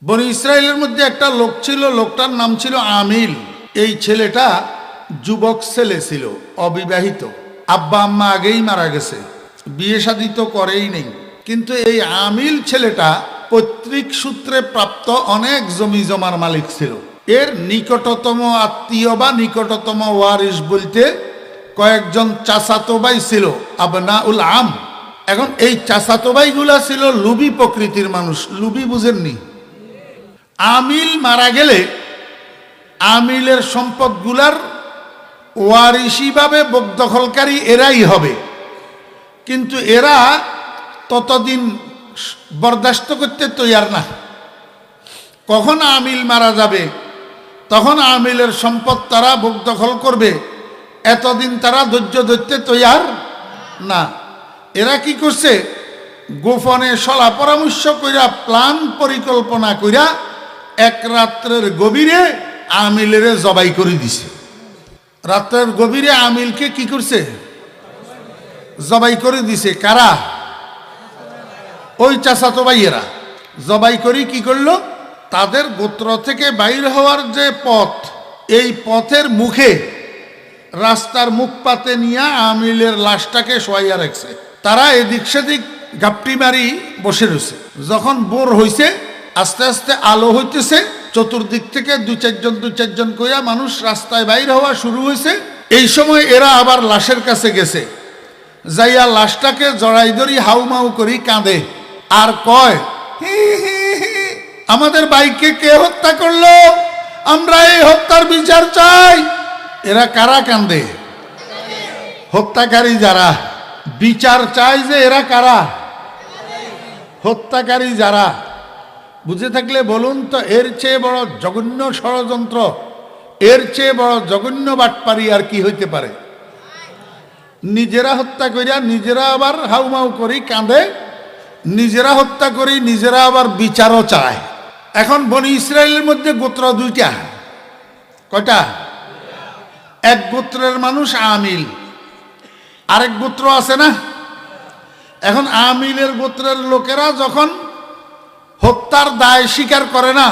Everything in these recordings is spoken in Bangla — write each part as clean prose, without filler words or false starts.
বনি ইসরায়েলের মধ্যে একটা লোক ছিল, লোকটার নাম ছিল আমিল। এই ছেলেটা যুবক ছেলে ছিল, অবিবাহিত, আব্বা আম্মা আগেই মারা গেছে, বিয়ে শাদী তো করেই নেই। কিন্তু এই আমিল ছেলেটা পৈতৃক সূত্রে প্রাপ্ত অনেক জমি জমার মালিক ছিল। এর নিকটতম আত্মীয় বা নিকটতম ওয়ারিস বলতে কয়েকজন চাচাতো ভাই ছিল, আবনাউল আম। এখন এই চাচাতো ভাইগুলা ছিল লুবি প্রকৃতির মানুষ। লুবি বুঝেননি? আমিল মারা গেলে আমিলের সম্পদগুলার ওয়ারিসিভাবে বকদখলকারী এরাই হবে, কিন্তু এরা ততদিন বরদাস্ত করতে তৈয়ার না। কখন আমিল মারা যাবে তখন আমিলের সম্পদ তারা বকদখল করবে, এতদিন তারা ধৈর্য ধরতে তৈয়ার না। এরা কি করছে, গোপনে সলা পরামর্শ কইরা প্ল্যান পরিকল্পনা কইরা এক রাত্রের গভীরে আমিলের জবাই করে দিছে। রাত্রের গভীরে আমিলকে কি করছে, জবাই করে দিছে। কারা? ওই চাচাতো ভাইয়েরা। জবাই করি কি করলো, তাদের গোত্র থেকে বাইর হওয়ার যে পথ, এই পথের মুখে রাস্তার মুখ পাতে নিয়ে আমিলের লাশটাকে শোয়াইয়া রাখছে। তারা এদিক সেদিক গাপটি মারি বসে রয়েছে। যখন ভোর হইছে, আস্তে আস্তে আলো হইতেছে, চতুর্দিক থেকে দু চারজন কইয়া মানুষ রাস্তায় বাইর হওয়া শুরু হয়েছে। এই সময় এরা আবার লাশের কাছে গেছে, যাইয়া লাশটাকে জড়াই ধরি হাউমাউ করি কাঁদে আর কয়, হি হি হি, আমাদের ভাইকে কে হত্যা করলো, আমরা এই হত্যার বিচার চাই। এরা কারা কান্দে? হত্যাকারী যারা। বিচার চায় যে এরা কারা? হত্যাকারী যারা। বুঝে থাকলে বলুন তো, এর চেয়ে বড় জঘন্য ষড়যন্ত্র, এর চেয়ে বড় জঘন্য বাটপারি আর কি হইতে পারে? নিজেরা হত্যা করিয়া নিজেরা আবার হাউমাউ করি কাঁদে, নিজেরা হত্যা করি নিজেরা আবার বিচারও চায়। এখন বনি ইসরায়েলের মধ্যে গোত্র দুইটা। কয়টা? এক গোত্রের মানুষ আমিল, আরেক গোত্র আছে না। এখন আমিলের গোত্রের লোকেরা যখন হত্যার দায় স্বীকার করে না,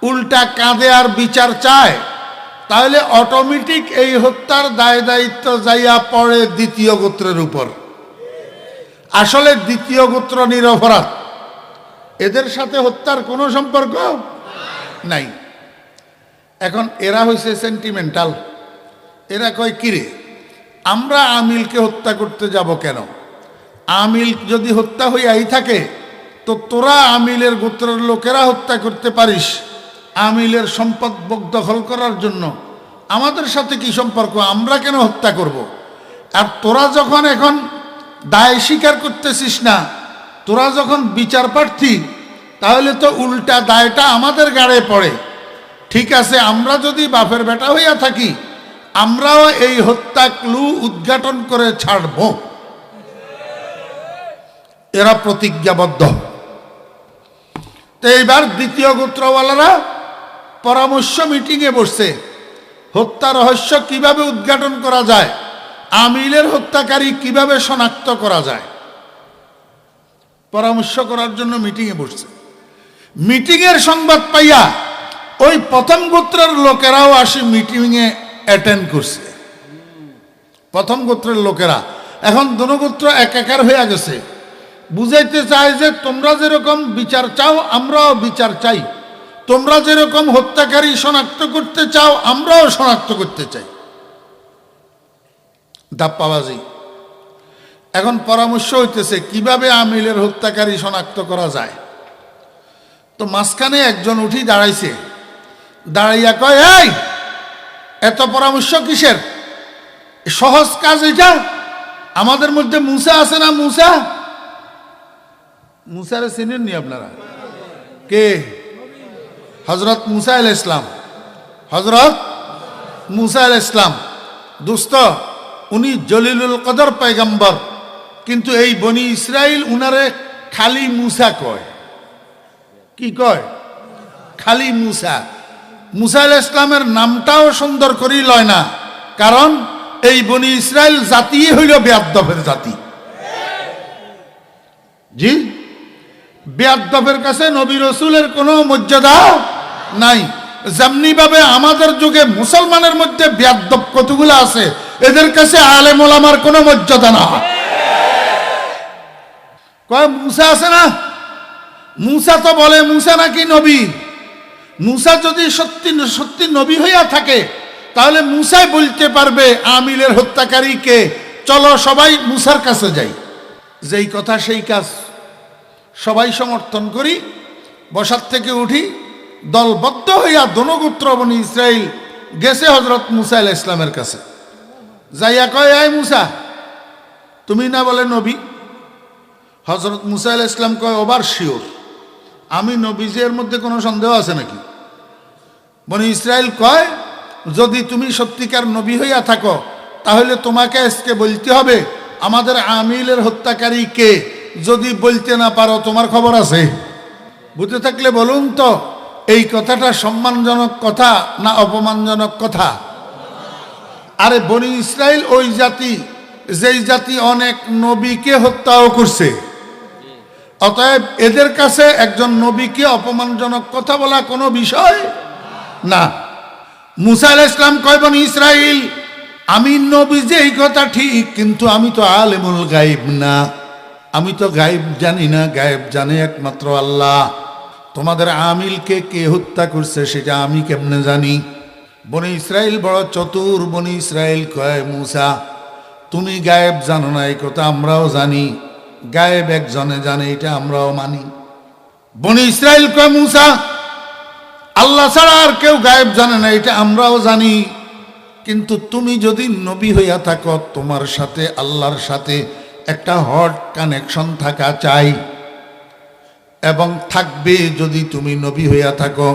উল্টা কাঁদে আর বিচার চায়, তাহলে অটোমেটিক এই হত্যার দায় দায়িত্ব যাইয়া পড়ে দ্বিতীয় গোত্রের উপর। আসলে দ্বিতীয় গোত্র নিরপরাধ, এদের সাথে হত্যার কোনো সম্পর্ক নাই। এখন এরা হয়েছে সেন্টিমেন্টাল। এরা কয়, কিরে আমরা আমিলকে হত্যা করতে যাব কেন? আমিল যদি হত্যা হইয়াই থাকে তো তোরা আমিলের গোত্রের লোকেরা হত্যা করতে পারিস আমিলের সম্পদ দখল করার জন্য। আমাদের সাথে কি সম্পর্ক? আমরা কেন হত্যা করব? আর তোরা যখন এখন দায় স্বীকার করতেছিস না, তোরা যখন বিচার প্রার্থী, তাহলে তো উল্টা দায়টা আমাদের গাড়ে পড়ে। ঠিক আছে, আমরা যদি বাপের বেটা হইয়া থাকি, আমরাও এই হত্যা ক্লু উদ্ঘাটন করে ছাড়ব। এরা প্রতিজ্ঞাবদ্ধ। তো এইবার দ্বিতীয় গোত্রওয়ালারা পরামর্শ মিটিংয়ে বসছে, হত্যা রহস্য কিভাবে উদ্ঘাটন করা যায়, আমিলের হত্যাকারী কিভাবে শনাক্ত করা যায়, পরামর্শ করার জন্য মিটিংয়ে বসছে। মিটিংয়ের সংবাদ পাইয়া ওই প্রথম গোত্রের লোকেরাও আসি মিটিংয়ে অ্যাটেন্ড করছে। প্রথম গোত্রের লোকেরা এখন দনগোত্র একাকার হয়ে গেছে। বুঝাইতে চায় যে তোমরা যেরকম বিচার চাও আমরাও বিচার চাই, তোমরা যেরকম হত্যাকারী শনাক্ত করতে চাও আমরাও শনাক্ত করতে চাই। দাপ্পাবাজি। এখন পরামর্শ হইতেছে কিভাবে আমিলের হত্যাকারী শনাক্ত করা যায়। তো মাঝখানে একজন উঠি দাঁড়াইছে, দাঁড়াইয়া কয়, এই এত পরামর্শ কিসের? সহজ কাজ এটা। আমাদের মধ্যে মুসা আছে না, মুসা, মুসারে চিনেননি আপনারা? কে? হজরত মুসা আলাইহিস ইসলাম। হজরত মুসা আলাইহিস ইসলাম দোস্ত, উনি জলিলুল কদর পয়গম্বর, কিন্তু এই বনি ইসরাইল উনারে খালি মুসা কয়। কি কয়? খালি মুসা। মুসা আলাইহিস ইসলামের নামটাও সুন্দর করেই লয় না, কারণ এই বনি ইসরাইল জাতি হইল বেয়াদবের জাতি। জি, বেয়াদবের কাছে নবী রসুলের কোনো মর্যাদা নাই। যেমনি ভাবে আমাদের যুগে মুসলমানের মধ্যে বেয়াদব কতগুলো আছে, এদের কাছে আলেম ওলামার কোনো মর্যাদা না। কয় মুসা আছে না, মুসা তো বলে মুসা নাকি নবী। মুসা যদি সত্যি সত্যি নবী হইয়া থাকে তাহলে মুসাই বলতে পারবে আমিলের হত্যাকারীকে, চলো সবাই মুসার কাছে যাই। যেই কথা সেই কাজ, সবাই সমর্থন করি, বসার থেকে উঠি, দলবদ্ধ হইয়া দনগোত্র বনি ইসরাইল গেছে হজরত মুসা আলাইহিস সালামের কাছে। যাইয়া কয়, আয় মুসা, তুমি না বলে নবী? হজরত মুসা আলাইহিস সালাম কয়, ওবার শিওর আমি নবী, যে এর মধ্যে কোনো সন্দেহ আছে নাকি? বনি ইসরাইল কয়, যদি তুমি সত্যিকার নবী হইয়া থাকো তাহলে তোমাকে আজকে বলতে হবে আমাদের আমিলের হত্যাকারী কে। যদি বলতে না পারো তোমার খবর আছে? বুঝতে থাকলে বলুন তো, এই কথাটা সম্মানজনক কথা না অপমানজনক কথা? আরে বনি ইসরাইল ওই জাতি, যেই জাতি অনেক নবীকে হত্যাও করছে। অতএব এদের কাছে একজন নবীকে অপমানজনক কথা বলা কোনো বিষয় না। মুসা আলাইহিস সালাম কয়, বনি ইসরাইল, আমি নবী যে এই কথা ঠিক, কিন্তু আমি তো আলেমুল গায়েব না, আমি তো গায়েব জানি না, গায়েব জানে একমাত্র আল্লাহ। তোমাদের আমিলকে কে হত্যা করছে সেটা আমি কেমনে জানি? বনি ইসরাইল বড় চতুর। বনি ইসরাইল কয়, মুসা তুমি গায়েব জানো না এই কথা আমরাও জানি, গায়েব একজনে জানে এটা আমরাও মানি। বনি ইসরাইল কয়, মুসা আল্লাহ ছাড়া আর কেউ গায়েব জানে না এটা আমরাও জানি, কিন্তু তুমি যদি নবী হইয়া থাকো তোমার সাথে আল্লাহর সাথে একটা হট কানেকশন থাকা চাই, এবং থাকবে যদি তুমি নবী হইয়া থাকো।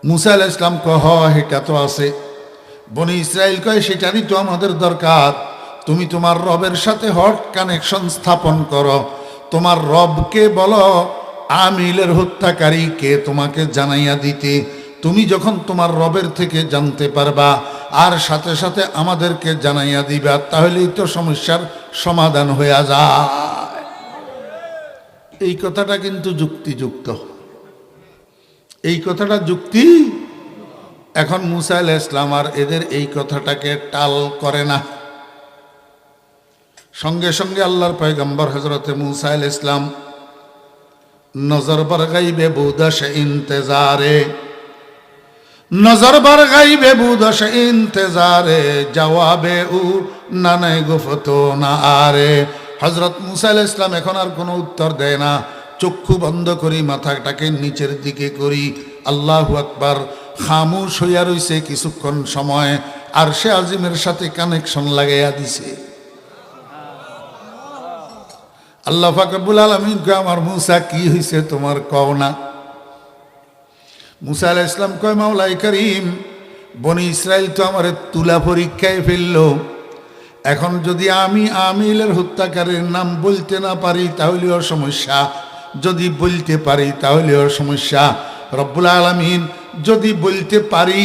মুসা আলাইহিস সালাম কয়, এটা তো আছে। বনি ইসরাইল কয়, সেটারই তো আমাদের দরকার। তুমি তোমার রবের সাথে হট কানেকশন স্থাপন করো, তোমার রবকে বলো আমিলের হত্যাকারী কে তোমাকে জানাইয়া দিতে। তুমি যখন তোমার রবের থেকে জানতে পারবা আর সাথে সাথে আমাদেরকে জানাইয়া দিবা, তাহলেই তো সমস্যার সমাধান হইয়া যায়। এই কথাটা কিন্তু যুক্তিযুক্ত, এই কথাটা যুক্তি। এখন মুসা আলাইহিস সালাম আর এদের এই কথাটাকে টাল করে না। সঙ্গে সঙ্গে আল্লাহর পয়গম্বর হযরতে মুসা আলাইহিস সালাম নজর बर গাইবে বুদশ ইন্তজারে, নজর बर গাইবে বুদশ ইন্তজারে, জবাবে উ নানে গুফতো না আরে। হযরত মুসা আলাইহিস সালাম এখন আর কোনো উত্তর দেয় না, চক্ষু বন্ধ করি, মাথাটাকে নিচের দিকে করি, আল্লাহু আকবার। খামোশ হইয়া রইছে কিছুক্ষণ সময়, আরশে আজিমের সাথে কানেকশন লাগাইয়া দিছে। আল্লাহ পাক রব্বুল আলামিন কয়, আমার মুসা কি হইছে তোমার কও না? মুসা আলাইহিস সালাম কয়, মাওলাই করিম, বনি ইসরাইল তো আমার তুলা পরীক্ষায় ফেললো, এখন যদি আমি আমিলের হত্যাকারীর নাম বলতে না পারি তাহলেও সমস্যা, যদি বলতে পারি তাহলেও সমস্যা। রব্বুল আলামিন যদি বলতে পারি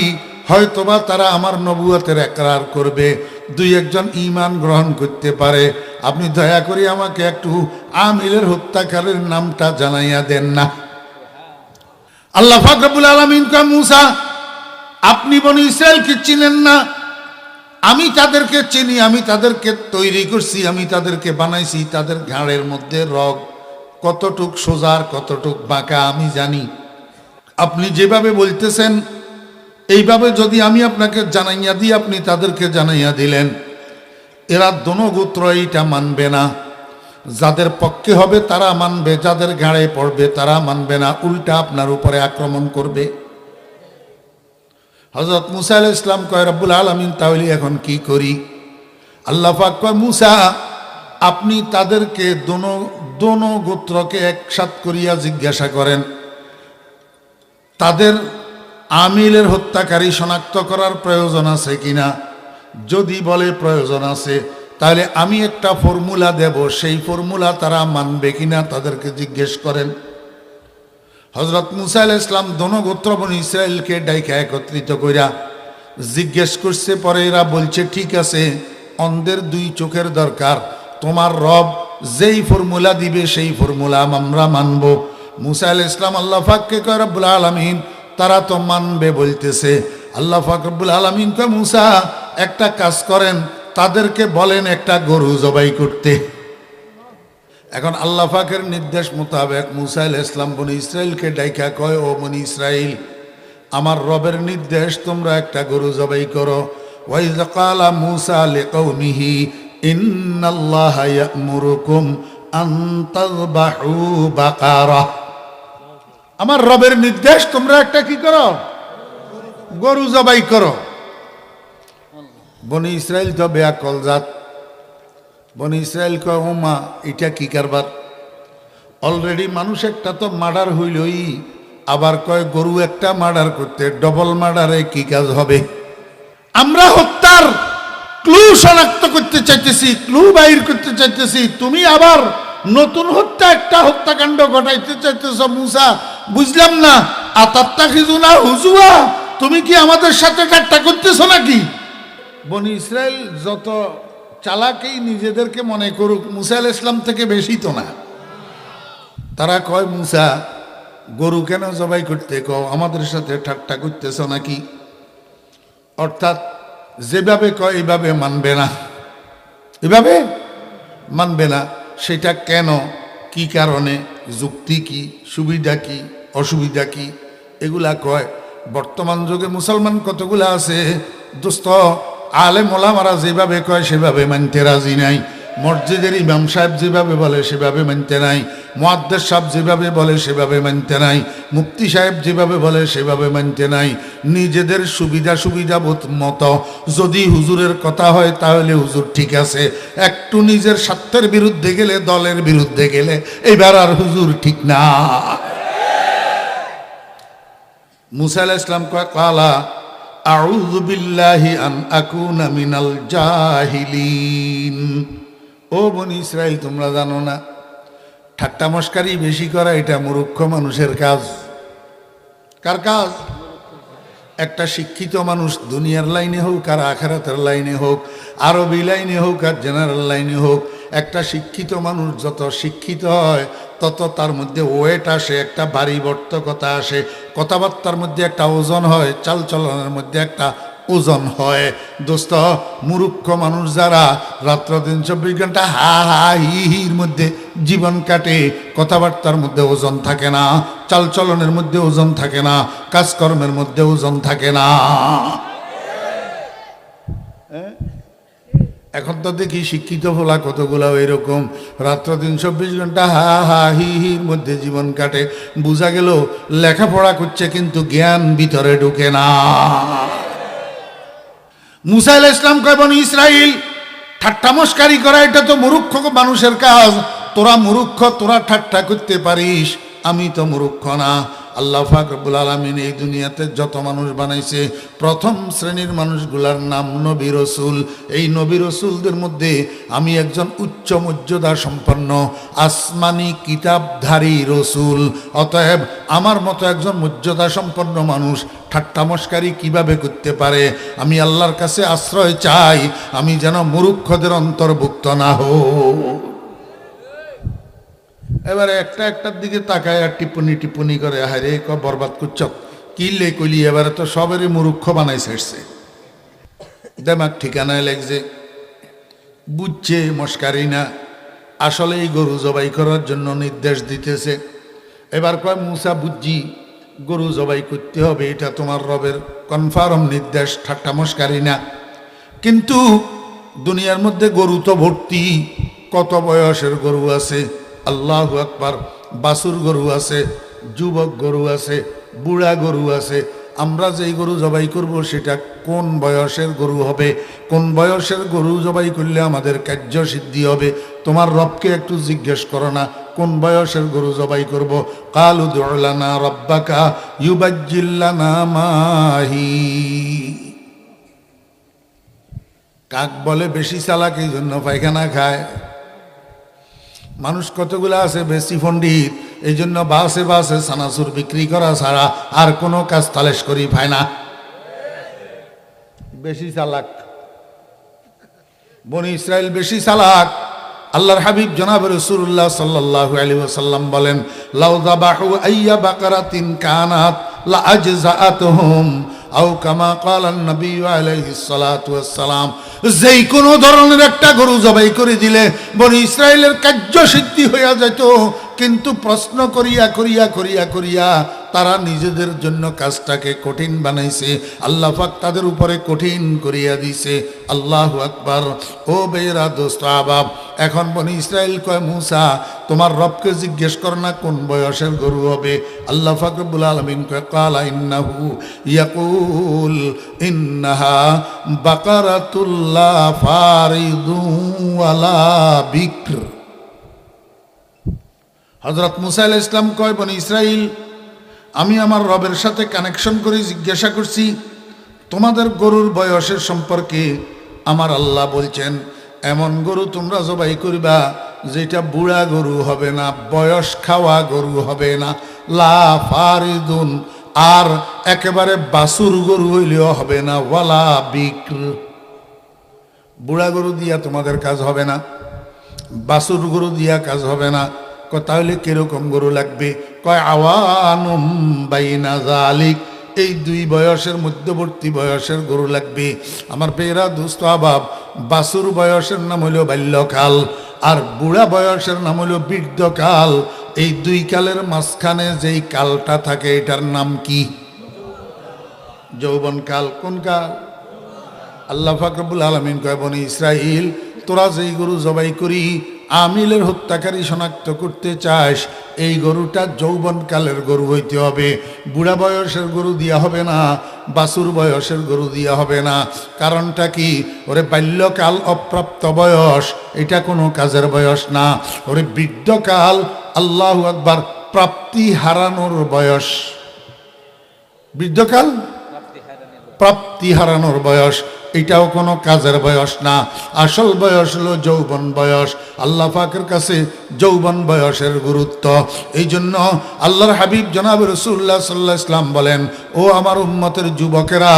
হয়তোবা তারা আমার নবুয়তের একরার করবে, দুই একজন ঈমান গ্রহণ করতে পারে। আপনি দয়া করে আমাকে একটু আমিলের হত্যাকারীর নামটা জানাইয়া দেন না। আল্লাহ পাক রব্বুল আলামিন কয়, মুসা আপনি বনি ইসরাইলকে চিনেন না, আমি তাদেরকে চিনি, আমি তাদেরকে তৈরি করছি, আমি তাদেরকে বানাইছি। তাদের ঘাড়ের মধ্যে রগ কতটুক সোজার কতটুক বাঁকা আমি জানি। আপনি যেভাবে বলতেছেন এইভাবে যদি আমি আপনাকে জানাইয়া দিই, আপনি তাদেরকে জানাইয়া দিলেন, এরা দোনো গোত্র এইটা মানবে না। যাদের পক্ষে হবে তারা মানবে, যাদের ঘাড়ে পড়বে তারা মানবে না, উল্টা আপনার উপরে আক্রমণ করবে। হযরত মুসা আলাইহিস সালাম কয়, রব্বুল আলামিন তাহলে এখন কি করি? আল্লাহ পাক কয়, মুসা আপনি তাদেরকে দোনো গোত্রকে একসাথ করিয়া জিজ্ঞাসা করেন, তাদের আমিলের হত্যাকারী শনাক্ত করার প্রয়োজন আছে কিনা। যদি বলে প্রয়োজন আছে তাহলে আমি একটা ফর্মুলা দেব, সেই ফর্মুলা তারা মানবে কিনা তাদেরকে জিজ্ঞেস করেন। হযরত মুসা আলাইহিস সালাম দোনো গোত্র বনি ইসরাইলকে ডাইকা একত্রিত কইরা জিজ্ঞেস করছে। পরে এরা বলছে, ঠিক আছে, অন্ধের দুই চোখের দরকার, তোমার রব যেই ফর্মুলা দিবে সেই ফর্মুলা আমরা মানব। মুসা আলাইহিস সালাম আল্লাহ পাককে কয় রব্বুল আলামিন তারা তো মানবে বলতেছে। আল্লাহ পাক রব্বুল আলামিন কয় মুসা একটা কাজ করেন, তাদেরকে বলেন একটা গরু জবাই করতে। এখন আল্লাহ পাকের নির্দেশ মোতাবেক মুসা আলাইহিস সালাম বনি ইসরাইলকে ডাইকা কয়, ও বনি ইসরাইল, আমার রবের নির্দেশ তোমরা একটা গরু জবাই করো। ওয়াইজ ক্বালা মুসা লিকওমিহি ইন্নাল্লাহা ইয়া'মুরুকুম আন তাযবাহু বাকারা। আমার রবের নির্দেশ তোমরা একটা কি করো, গরু জবাই করো। বনি ইসরাইল তো বেয়াকল জাত। বনি ইসরাইল কয় ও মা এটা কি কারবার, অলরেডি মানুষ একটা তো মার্ডার হইলই, আবার কয় গরু একটা মার্ডার করতে, ডবল মার্ডারে কি কাজ হবে? আমরা হত্যার ক্লু শনাক্ত করতে চাইতেছি, ক্লু বাইর করতে চাইতেছি, তুমি আবার নতুন হত্যা একটা হত্যাকাণ্ড ঘটাইতে চাইতেছ। মুসা বুঝলাম না, আতাত্তাখিজুনা হুজুয়া, তুমি কি আমাদের সাথে ঠাট্টা করতেছ নাকি? বনি ইসরাইল যত চালাকেই নিজেদেরকে মনে করুক, মুসা আলাইহিস সালাম থেকে বেশি তো না। তারা কয় মুসা গরু কেন জবাই করতে কও, আমাদের সাথে ঠাট্টা করতেছ নাকি? অর্থাৎ যেভাবে কয় এভাবে মানবে না, এভাবে মানবে না। সেটা কেন, কি কারণে, যুক্তি কি, সুবিধা কি, অসুবিধা কি, এগুলা কয়। বর্তমান যুগে মুসলমান কতগুলা আছে দোস্ত, আলেম ওলামারা যেভাবে কয় সেভাবে মানতে রাজি নাই। মসজিদের ইমাম সাহেব যেভাবে বলে সেভাবে মানতে নাই, মুয়াদ্দিস সাহেব যেভাবে বলে সেভাবে মানতে নাই, মুফতি সাহেব যেভাবে বলে সেভাবে মানতে নাই। নিজেদের সুবিধা মতো যদি হুজুরের কথা হয় তাহলে হুজুর ঠিক আছে, একটু নিজের স্বার্থের বিরুদ্ধে গেলে, দলের বিরুদ্ধে গেলে এবার আর হুজুর ঠিক না। মুসা আলাইহিস সালাম কয় ক্বালা আউযু বিল্লাহি আন আকুনা মিনাল জাহিলিন। ও বনি ইসরাইল, তোমরা জানো না ঠাট্টা মস্কারি বেশি করা এটা মূর্খ মানুষের কাজ। কার কাজ? একটা শিক্ষিত মানুষ দুনিয়ার লাইনে হোক আর আখিরাতের লাইনে হোক, আরবি লাইনে হোক আর জেনারেল লাইনে হোক, একটা শিক্ষিত মানুষ যত শিক্ষিত হয় তত তার মধ্যে ওয়েট আসে, একটা বাড়িবর্তকতা আসে, কথাবার্তার মধ্যে একটা ওজন হয়, চালচলনের মধ্যে একটা ওজন হয়। দোস্ত, মূর্খ মানুষ যারা রাত্র দিন 24 ঘন্টা হা হা হি হির মধ্যে জীবন কাটে, কথাবার্তার মধ্যে ওজন থাকে না, চালচলনের মধ্যে ওজন থাকে না, কাজকর্মের মধ্যে ওজন থাকে না। এখন তো দেখি শিক্ষিত ফোলা কতগুলা এরকম রাত্র দিন 24 ঘন্টা হা হা হি হির মধ্যে জীবন কাটে। বোঝা গেল লেখাপড়া করছে কিন্তু জ্ঞান ভিতরে ঢুকে না। মুসা আলাইহিস সালাম কয় বনি ইসরাইল, ঠাট্টা মস্কারি করা এটা তো মূর্খ মানুষের কাজ। তোরা মূর্খ, তোরা ঠাট্টা করতে পারিস, আমি তো মূর্খ না। আল্লাহ পাক রব্বুল আলামিন এই দুনিয়াতে যত মানুষ বানাইছে, প্রথম শ্রেণীর মানুষগুলার নাম নবী রসুল। এই নবী রসুলদের মধ্যে আমি একজন উচ্চ মর্যাদা সম্পন্ন আসমানি কিতাবধারী রসুল। অতএব আমার মতো একজন মর্যাদা সম্পন্ন মানুষ ঠাট্টা মস্কারি কিভাবে করতে পারে? আমি আল্লাহর কাছে আশ্রয় চাই আমি যেন মূর্খদের অন্তর্ভুক্ত না হই। এবারে একটার দিকে তাকায় আর টিপ্পনি করে, হারে ক বরবাদ করছ কিলে কইলি, এবারে তো সবেরই মূর্খ বানাই ছেড়ছে। দেমাগ ঠিকানায় লাগছে, বুঝছে মস্কারি না, আসলে এই গরু জবাই করার জন্য নির্দেশ দিতেছে। এবার কয় মুসা বুঝছি গরু জবাই করতে হবে, এটা তোমার রবের কনফার্ম নির্দেশ, ঠাট্টা মস্কারি না। কিন্তু দুনিয়ার মধ্যে গরু তো ভর্তি, কত বয়সের গরু আছে, আল্লাহু আকবার, বাছুর গরু আছে, যুবক গরু আছে, বুড়া গরু আছে। আমরা যেই গরু জবাই করব সেটা কোন বয়সের গরু হবে, কোন বয়সের গরু জবাই করলে আমাদের কার্য সিদ্ধি হবে? তোমার রবকে একটু জিজ্ঞেস করো না কোন বয়সের গরু জবাই করব। কালু উদউ লানা রাব্বাকা ইউবাজ্জিল লানা মাহি। কাক বলে বেশি চালাক, এই জন্য পায়খানা খায়। মানুষ কতগুলো আছে বেশি পণ্ডিত, এই জন্য বাসে বাসে সানাসুর বিক্রি করা ছাড়া আর কোনো কাজ তালেশ করি পায় না। বেশি চালাক, বনি ইসরাইল বেশি চালাক। আল্লাহর হাবিব জনাব রাসূলুল্লাহ সাল্লাল্লাহু আলাইহি ওয়াসাল্লাম বলেন, লাউ যাবাহু আইয়া বাকারাতিন কানাত লা আজজাআতুহুম আও কামা ক্বালা নবী আলাইহিস সালাতু ওয়াস সালাম। যেই কোনো ধরনের একটা গরু জবাই করে দিলে বনি ইসরায়েলের কার্য সিদ্ধি হইয়া যেত, কিন্তু প্রশ্ন করিয়া করিয়া করিয়া করিয়া তারা নিজেদের জন্য কাজটাকে কঠিন বানাইছে, আল্লাহ পাক তাদের উপরে কঠিন করিয়া দিছে। আল্লাহু আকবার। ও বেরা দোস্ত আহবাব, এখন বনি ইসরায়েল কয়, মুসা তোমার রবকে জিজ্ঞেস কর না কোন বয়সের গরু হবে। আল্লাহ পাক রব্বুল আলামিন কয়, ক্বালা ইন্নাহু ইয়াকুল ইন্নাহা বাকারাতুল্লা ফারিদু ওয়ালা বিকর। হযরত মুসা আলাইহিস সালাম কয়, বনি ইসরাইল, আমি আমার রবের সাথে কানেকশন করে জিজ্ঞাসা করছি তোমাদের গরুর বয়সের সম্পর্কে। আমার আল্লাহ বলছেন, এমন গরু তোমরা জবাই করবা যেটা বুড়া গরু হবে না, বয়স খাওয়া গরু হবে না, লা ফারিদুন, আর একেবারে বাছুর গরু হইলেও হবে না, ওয়ালা বিক্র। বুড়া গরু দিয়া তোমাদের কাজ হবে না, বাছুর গরু দিয়া কাজ হবে না। তাহলে কিরকম গরু লাগবে? কয় আওয়ানুম বাইনা যালিক, এই দুই বয়সের মধ্যবর্তী বয়সের গরু লাগবে। আমার পেয়েরা দোস্ত আহবাব, বাছুর বয়সের নাম হইল বাল্যকাল, আর বুড়া বয়সের নাম হইল বৃদ্ধকাল। এই দুই কালের মাঝখানে যেই কালটা থাকে এটার নাম কি? যৌবনকাল। কোন কাল? আল্লাহ পাক রব্বুল আলামিন কয়, বনি ইসরাইল, তোরা যেই গরু জবাই করি আমিলের হত্যাকারী শনাক্ত করতে চাস, এই গরুটা যৌবনকালের গরু হইতে হবে, বুড়া বয়সের গরু দিয়া হবে না, বাছুর বয়সের গরু দিয়া হবে না। কারণটা কি? ওরে বাল্যকাল অপ্রাপ্ত বয়স, এটা কোনো কাজের বয়স না। ওরে বৃদ্ধকাল, আল্লাহু আকবার, প্রাপ্তি হারানোর বয়স। বৃদ্ধকাল প্রাপ্তি হারানোর বয়স, এটাও কোনো কাজের বয়স না। আসল বয়স হলো যৌবন বয়স। আল্লাহ পাকের কাছে যৌবন বয়সের গুরুত্ব। এই জন্য আল্লাহর হাবিব জনাব রাসূলুল্লাহ সাল্লাল্লাহু আলাইহি ওয়াসাল্লাম বলেন, ও আমার উম্মতের যুবকেরা,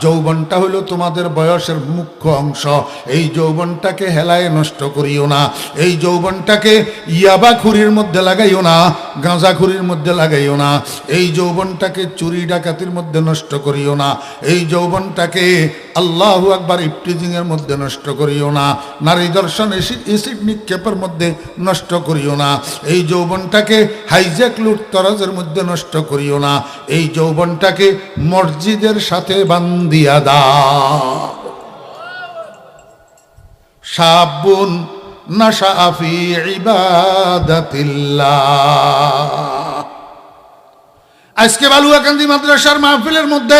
যৌবনটা হলো তোমাদের বয়সের মুখ্য অংশ। এই যৌবনটাকে হেলায় নষ্ট করিও না। এই যৌবনটাকে ইয়াবাখুরির মধ্যে লাগাইও না, গাঁজাখুরির মধ্যে লাগাইও না। এই যৌবনটাকে চুরি ডাকাতির মধ্যে নষ্ট করিও না। এই যৌবনটাকে আল্লাহু আকবার ইফটিজিং এর মধ্যে নষ্ট করিও না। নারী দর্শন এসিড নিক্ষেপের মধ্যে নষ্ট করিও না। এই যৌবনটাকে হাইজ্যাক লুটতরাজের মধ্যে নষ্ট করিও না। এই যৌবনটাকে মসজিদের সাথে বান্ধিয়া দাও। শাবুন নাশা ফি ইবাদাতিল্লাহ। আজকে বালুয়াকান্দি মাদ্রাসার মাহফিলের মধ্যে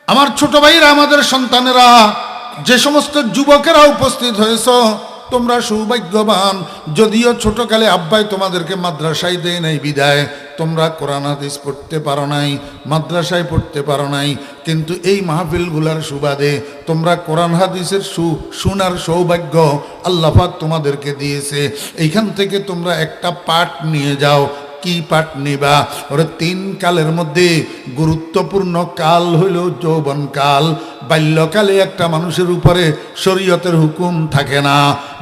আমার ছোট ভাইরা, আমাদের সন্তানেরা, যে সমস্ত যুবকেরা উপস্থিত হয়েছ, তোমরা সৌভাগ্যবান। যদিও ছোটকালে আব্বাই তোমাদেরকে মাদ্রাসায় দেয় নাই বিদায় তোমরা কোরআন হাদিস পড়তে পারো নাই, মাদ্রাসায় পড়তে পারো নাই, কিন্তু এই মাহফিলগুলার সুবাদে তোমরা কোরআন হাদিসের শোনার সৌভাগ্য আল্লাহ পাক তোমাদেরকে দিয়েছে। এইখান থেকে তোমরা একটা পাঠ নিয়ে যাও। কি পাঠ নিবা? ওরে তিন কালের মধ্যে গুরুত্বপূর্ণ কাল হইল যৌবনকাল। বাল্যকালে একটা মানুষের উপরে শরীয়তের হুকুম থাকে না।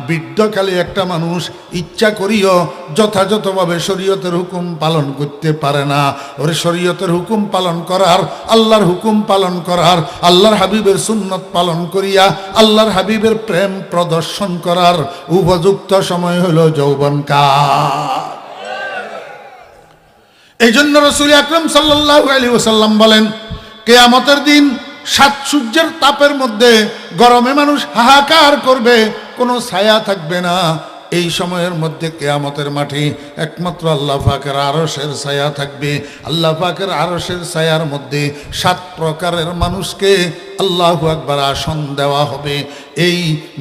বৃদ্ধকালে একটা মানুষ ইচ্ছা করিও যথাযথভাবে শরীয়তের হুকুম পালন করতে পারে না। ওরে শরীয়তের হুকুম পালন করার, আল্লাহর হুকুম পালন করার, আল্লাহর হাবিবের সুন্নত পালন করিয়া আল্লাহর হাবিবের প্রেম প্রদর্শন করার উপযুক্ত সময় হলো যৌবনকাল। এই জন্য রাসূল আকরাম সাল্লাল্লাহু আলাইহি ওয়াসাল্লাম বলেন, কিয়ামতের দিন সাত সূর্যের তাপের মধ্যে গরমে মানুষ হাহাকার করবে, কোনো ছায়া থাকবে না। এই সময়ের মধ্যে কিয়ামতের মাঠে একমাত্র আল্লাহ পাকের আরশের ছায়া থাকবে। আল্লাহ পাকের আরশের ছায়ার মধ্যে সাত প্রকারের মানুষকে আল্লাহু আকবার আসন দেওয়া হবে। এই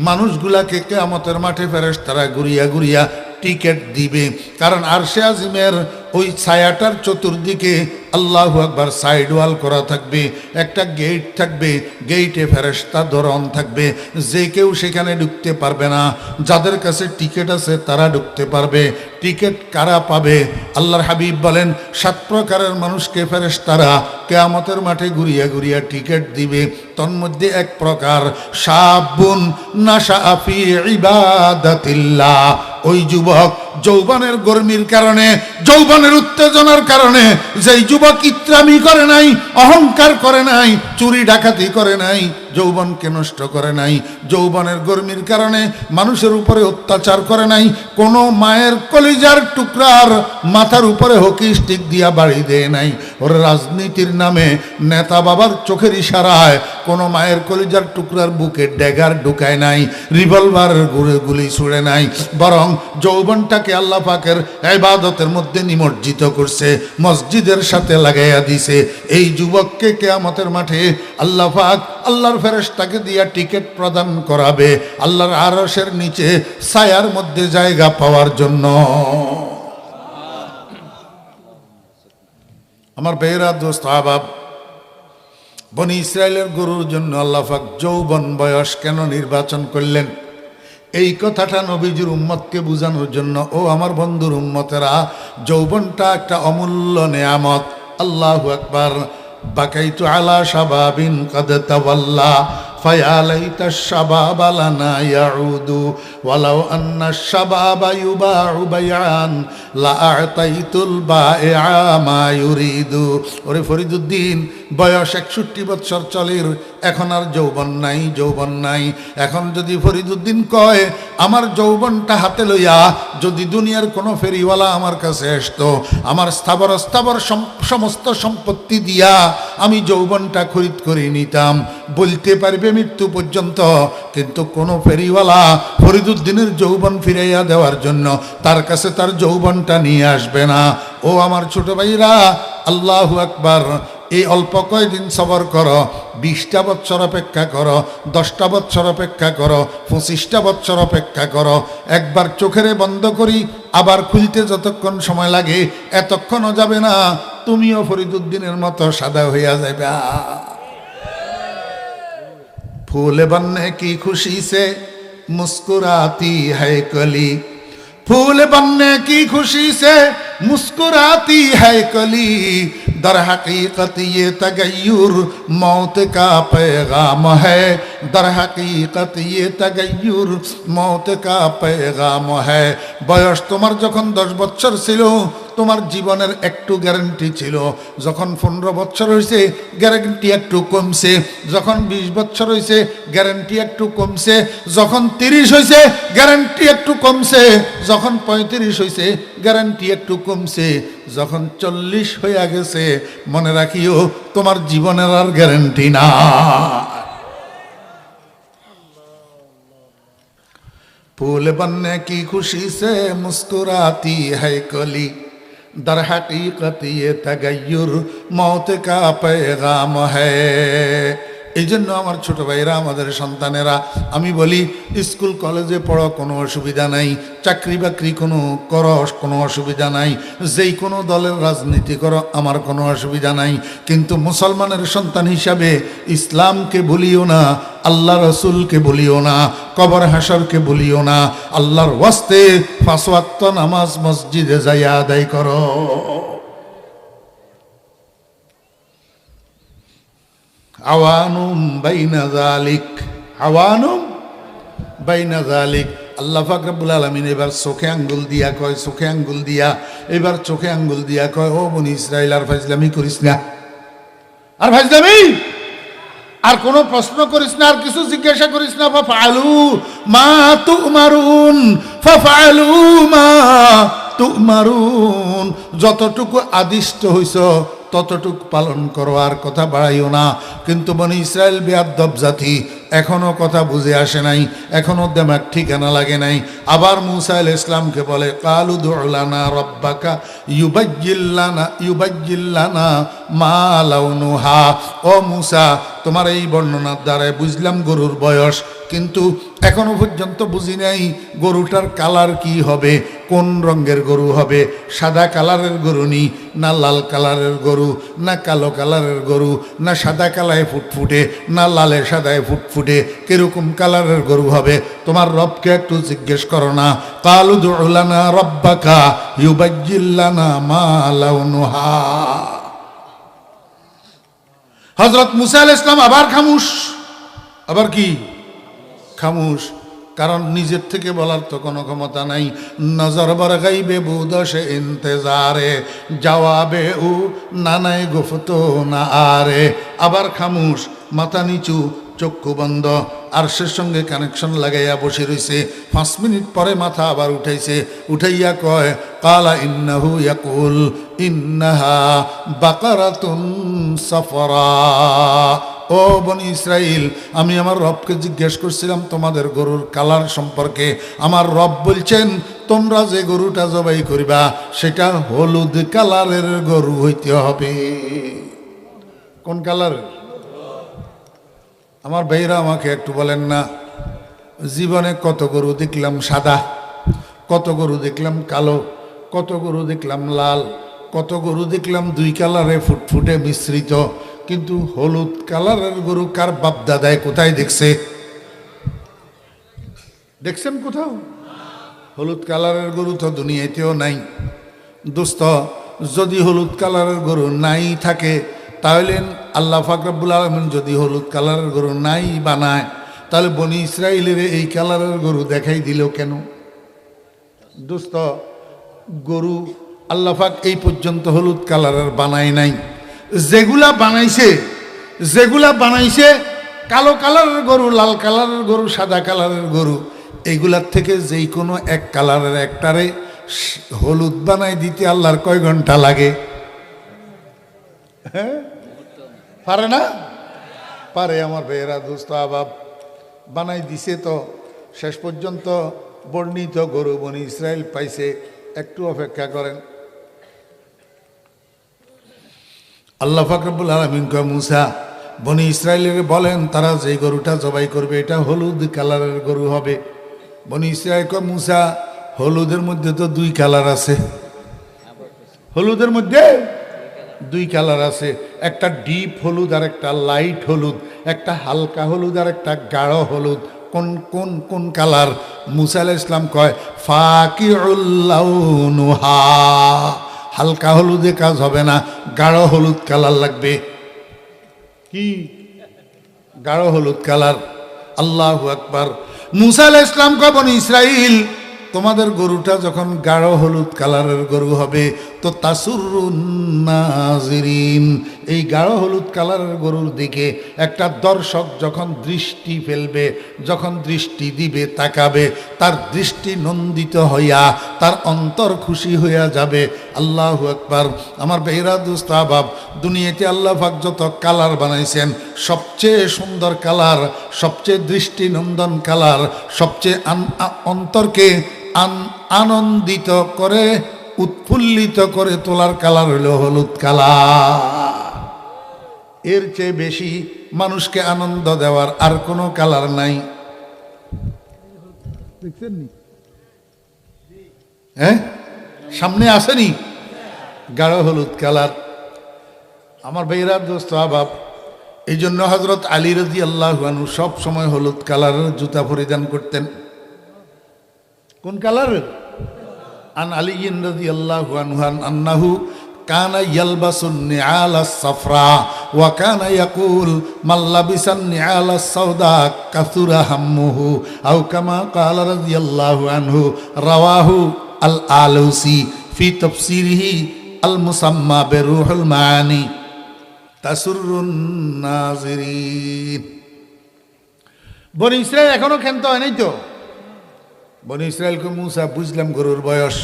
মানুষগুলাকে কিয়ামতের মাঠে ফেরেশতারা ঘুরিয়া ঘুরিয়া টিকেট দিবে, কারণ আরশে আজিমের ওই ছায়াটার চতুর্দিকে আল্লাহু আকবার সাইড ওয়াল করা থাকবে, একটা গেট থাকবে, গেটে ফেরেশতা দরন থাকবে, যে কেউ সেখানে ঢুকতে পারবে না। যাদের কাছে টিকিট আছে তারা ঢুকতে পারবে। টিকিট কারা পাবে? আল্লাহর হাবিব বলেন 7 প্রকারের মানুষকে ফেরেশতারা কিয়ামতের মাঠে ঘুরিয়া ঘুরিয়া টিকিট দিবে। তন্মধ্যে এক প্রকার শাবুন নাশা ফি ইবাদাতিল্লাহ, ওই যুবক যৌবনের গরমির কারণে, যৌবনের উত্তেজনার কারণে, যেই যুবক ইত্রামি করে নাই, অহংকার করে নাই, চুরি ডাকাতি করে নাই, যৌবনকে নষ্ট করে নাই, যৌবনের গরমির কারণে মানুষের উপরে অত্যাচার করে নাই, কোনো মায়ের কলিজার টুকরার মাথার উপরে হকি স্টিক দিয়া বাড়ি দেয় নাই, ওর রাজনীতির নামে নেতা বাবার চোখের ইশারায় কোনো মায়ের কলিজার টুকরার বুকে ড্যাগার ঢুকায় নাই, রিভলভারের গুলি ছুড়ে নাই, বরং যৌবনটাকে আল্লাহ পাকের ইবাদতের মধ্যে নিমজ্জিত করছে, মসজিদের সাথে লাগাইয়া দিছে। এই যুবককে কিয়ামতের মাঠে আল্লাহ পাক আল্লাহর ফেরেশতাকে দিয়া টিকিট প্রদান করাবে আল্লাহর আরশের নিচে ছায়ার মধ্যে জায়গা পাওয়ার জন্য। আমার বেহরা দোস্ত আহবাব, বনি ইসরায়েলের গরুর জন্য আল্লাহ পাক যৌবন বয়স কেন নির্বাচন করলেন? এই কথাটা নবীজির উম্মতকে বোঝানোর জন্য। ও আমার বন্ধুর উম্মতেরা, যৌবনটা একটা অমূল্য নেয়ামত। আল্লাহু আকবার। বাকাইতু আলা শাবাবিন কাদ তাওয়াল্লা ফায়া লাইতা শাবাবা লানা ইয়াউদু ওয়ালাউ আন্না শাবাবা ইউবাউ বায়ান লা আতাইতুল বাইআ মা ইউরিদু। ওরে ফরিদুদ্দিন, বয়স 61 বছর চলের, এখন আর যৌবন নাই, যৌবন নাই। এখন যদি ফরিদুদ্দিন কয় আমার যৌবনটা হাতে লইয়া যদি দুনিয়ার কোনো ফেরিওয়ালা আমার কাছে আসতো, আমার স্থাবর সমস্ত সম্পত্তি দিয়া আমি যৌবনটা খরিদ করে নিতাম, বলতে পারবে মৃত্যু পর্যন্ত, কিন্তু কোনো ফেরিওয়ালা ফরিদুদ্দিনের যৌবন ফিরাইয়া দেওয়ার জন্য তার কাছে তার যৌবনটা নিয়ে আসবে না। ও আমার ছোট ভাইরা, আল্লাহু আকবার। এই অল্প কয়দিন সবর করো, 20টা বছর অপেক্ষা করো, 10টা বছর অপেক্ষা করো, 25টা বছর অপেক্ষা করো। একবার চোখেরে বন্ধ করি আবার খুলতে যতক্ষণ সময় লাগে এতক্ষণও যাবে না, তুমিও ফরিদুদ্দিনের মতো সাদা হইয়া যাবে। फूल बनने की खुशी से मुस्कुराती है कली, फूल बनने की खुशी से मुस्कुराती है कली, दर हकीकत ये तगय्युर मौत का पैगाम है, दर हकीकत ये तगय्युर मौत का पैगाम है। বয়স তোমার যখন 10 বছর ছিল তোমার জীবনের একটু গ্যারান্টি ছিল, যখন 15 বছর হয়েছে গ্যারান্টি একটু কমছে, যখন 20 বছর হয়েছে গ্যারান্টি একটু কমছে, যখন 30 হয়েছে গ্যারান্টি একটু কমছে, যখন 35 হয়েছে গ্যারান্টি একটু কমছে, যখন 40 হয়ে গেছে মনে রাখিও তোমার জীবনের আর গ্যারান্টি না। फूल बनने की खुशी से मुस्कुराती है कली, दर हकीकत ये तगय्युर मौत का पैगाम है। এই জন্য আমার ছোট ভাইরা, আমাদের সন্তানেরা, আমি বলি স্কুল কলেজে পড়ো কোনো অসুবিধা নাই, চাকরি বাকরি করো কোনো অসুবিধা নাই, যেই কোনো দলের রাজনীতি করো আমার কোনো অসুবিধা নাই, কিন্তু মুসলমানের সন্তান হিসাবে ইসলামকে ভুলিও না, আল্লাহ রসুলকে ভুলিও না, কবর হাসরকে ভুলিও না। আল্লাহর ওয়াস্তে 5 ওয়াক্ত নামাজ মসজিদে যাইয়া আদায় করো। আওয়ানুম বাইনা যালিক, আওয়ানুম বাইনা যালিক। আল্লাহ পাক রব্বুল আলামিন এবার চোখে আঙ্গুল দিয়া কয়, চোখে আঙ্গুল দিয়া, এবার চোখে আঙ্গুল দিয়া কয়, ও বনি ইসরাইল আর ফাজলামি করিস না, আর ফাজলামি, আর কোনো প্রশ্ন করিস না, আর কিছু জিজ্ঞাসা করিস না। ফাফআলু মা তুমারুন, ফাফআলু মা তুমারুন, যতটুকু আদিষ্ট হইছ ততটুক পালন করো, আর কথা বাড়াইও না। কিন্তু বনি ইসরায়েল বেয়াদব জাতি, এখনো কথা বুঝে আসে নাই, এখনো দেমাগ ঠিকানা লাগে নাই। আবার মূসা আলাইহিস ইসলামকে বলে কালু দু'ু লানা রাব্বাকা ইউবাজ্জিল্লানা মা লাউনুহা। ও মূসা, তোমার এই বর্ণনার দ্বারায় বুঝলাম গরুর বয়স, কিন্তু এখনো পর্যন্ত বুঝি নাই গরুটার কালার কি হবে, কোন রঙের গরু হবে, সাদা কালারের গরু নি, না লাল কালারের গরু, না কালো কালারের গরু, না সাদা কালায় ফুটফুটে, না লালে সাদায় ফুটফুটে, কিরকম কালারের গরু হবে? তোমার রবকে একটু জিজ্ঞেস করো না। কালু দুউ লানা রব্বাকা ইউবাজ্জিল লানা মা লাউনুহা। হযরত মুসা আলাইহিস সালাম আবার খামুশ, আবার কি খামুশ, কারণ নিজের থেকে বলার তো কোনো ক্ষমতা নাই। নজর বর গাইবে বুদশে ইন্তেজারে জবাবে উ নানাই গুফতো না আরে। আবার খামুশ, মাথা নিচু, চক্ষু বন্ধ, আর সে সঙ্গে কানেকশন লাগাইয়া বসে রইছে। 5 মিনিট পরে মাথা আবার উঠাইছে, উঠাইয়া কয় কালা ইন্নাহু ইয়াকুল ইন্নাহা বাকারাতুন সাফরা। ও বনি ইসরাইল, আমি আমার রবকে জিজ্ঞেস করছিলাম তোমাদের গরুর কালার সম্পর্কে। আমার রব বলছেন তোমরা যে গরুটা জবাই করিবা সেটা হলুদ কালারের গরু হইতে হবে। কোন কালার? আমার ভাইরা আমাকে একটু বলেন না, জীবনে কত গরু দেখলাম সাদা, কত গরু দেখলাম কালো, কত গরু দেখলাম লাল, কত গরু দেখলাম 2 কালারে ফুটফুটে মিশ্রিত, কিন্তু হলুদ কালারের গরু কার বাপদাদায় কোথায় দেখছে? দেখছেন কোথাও? হলুদ কালারের গরু তো দুনিয়াতেও নাই। দোস্ত, যদি হলুদ কালারের গরু নাই থাকে তাহলে আল্লাহ পাক রব্বুল আলামিন যদি হলুদ কালারের গরু নাই বানায়, তাহলে বনি ইসরাইলের এই কালারের গরু দেখাই দিল কেন? দোস্ত, গরু আল্লাহ পাক এই পর্যন্ত হলুদ কালারের বানায় নাই। যেগুলা বানাইছে কালো কালারের গরু, লাল কালারের গরু, সাদা কালারের গরু, এইগুলার থেকে যেই কোনো এক কালারের একটারে হলুদ বানাই দিতে আল্লাহর কয় ঘন্টা লাগে? হ্যাঁ, পারে না? পারে। আমার ভাইয়েরা, দোস্ত আবাব বানাই দিছে তো শেষ পর্যন্ত বর্ণিত গরু বনি ইসরাইল পাইছে। একটু অপেক্ষা করেন। আল্লাহ পাক রব্বুল আলামিন কয় মুসা বনি ইসরাইলের বলেন তারা যে গরুটা জবাই করবে এটা হলুদ কালারের গরু হবে। বনি ইসরাইল কয় মুসা হলুদের মধ্যে তো 2 কালার আছে, হলুদের মধ্যে 2 কালার আছে, একটা ডিপ হলুদ আর একটা লাইট হলুদ, একটা হালকা হলুদ আর একটা গাঢ় হলুদ। কোন কোন কোন কালার? মুসা আলাইহিস সালাম কয় ফাকিউল লাউনুহা, হালকা হলুদে কাজ হবে না, গাঢ় হলুদ কালার লাগবে। কি গাঢ় হলুদ কালার? আল্লাহু আকবার। মুসা আলাইহিস সালাম কয় বনি ইসরাইল তোমাদের গরুটা যখন গাঢ় হলুদ কালারের গরু হবে তো তাসুরুন নাজিরিন, এই গাঢ় হলুদ কালারের গরুর দিকে একটা দর্শক যখন দৃষ্টি ফেলবে, যখন দৃষ্টি দিবে, তাকাবে, তার দৃষ্টি নন্দিত হইয়া তার অন্তর খুশি হইয়া যাবে। আল্লাহু আকবার। আমার ভাইরা, দোস্ত আহবাব, দুনিয়াতে আল্লাহ পাক যত কালার বানাইছেন সবচেয়ে সুন্দর কালার, সবচেয়ে দৃষ্টিনন্দন কালার, সবচেয়ে অন্তরকে আনন্দিত করে, উৎফুল্লিত করে তোলার কালার হলো হলুদ কালার। এর চেয়ে বেশি মানুষকে আনন্দ দেওয়ার আর কোনো কালার নাই। দেখছেন নি? হ্যাঁ, সামনে আসেনি গাঢ় হলুদ কালার। আমার ভাইরা, দোস্ত আহবাব, এই জন্য হযরত আলী রাদিয়াল্লাহু আনহু সব সময় হলুদ কালারের জুতা পরিধান করতেন। কোন কালারের? আন আলিয়্যিন রাদিয়াল্লাহু আনহু আন্নাহু কানা ইয়ালবাসুন নিআলাস সাফরা ওয়া কানা ইয়াকুল মান লাবিসান নিআলাস সাওদা কাসুরা হাম্মুহু আও কামা ক্বালা রাদিয়াল্লাহু আনহু। রাওয়াহু আল আলুসি ফি তাফসিরিহি আল মুসাম্মা বিরুহুল মাআনি তাসুরুন নাজিরিন। বনি ইসরাইল এখনো ক্ষান্ত হয় নাই তো? বনি ইসরাইলকে মুসা বুঝলাম গরুর বয়স,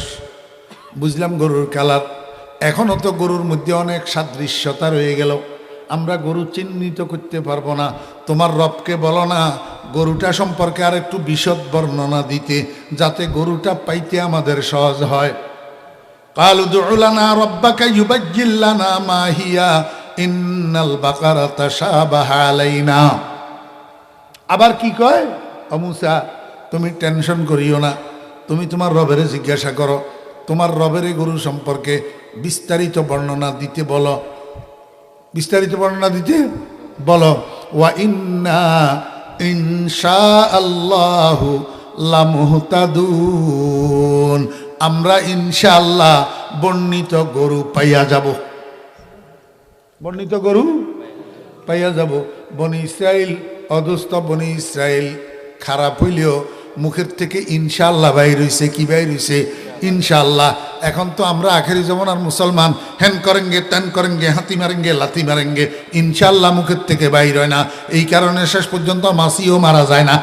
বুঝলাম গরুর কালার, এখনও তো গরুর মধ্যে অনেক সাদৃশ্যতা রয়ে গেল, আমরা গরু চিহ্নিত করতে পারবো না। তোমার রবকে বলো না গরুটা সম্পর্কে আর একটু বিশদ বর্ণনা দিতে, যাতে গরুটা পাইতে আমাদের সহজ হয়। কালু দুউ লানা রব্বাকা ইউবাজ্জিল লানা মা হিয়া ইন্নাল বাকারা তাশাবাহা আলাইনা। আবার কি কয়? ও মুসা তুমি টেনশন করিও না, তুমি তোমার রবেরে জিজ্ঞাসা করো, তোমার রবের গরু সম্পর্কে বিস্তারিত বর্ণনা দিতে বলো, বিস্তারিত বর্ণনা দিতে বলো। ওয়া ইন্না ইনশাআল্লাহু লামুহতাদুন, আমরা ইনশাআল্লাহ বর্ণিত গরু পাইয়া যাব, বর্ণিত গরু পাইয়া যাব। বনি ইসরাইল অদুস্থ বনি ইসরাইল খারাপ হইলেও মুখের থেকে ইনশাআল্লাহ বাইর হইছে। কি বাইর হইছে? ইনশাআল্লাহ। এখন তো আমরা আখেরি জমানার মুসলমান, হ্যান করেঙ্গে ত্যান করেঙ্গে হাতি মারেঙ্গে লাথি মারেঙ্গে, ইনশাআল্লাহ মুখের থেকে বাইর হয় না। এই কারণে শেষ পর্যন্ত মাসিও মারা যায় না।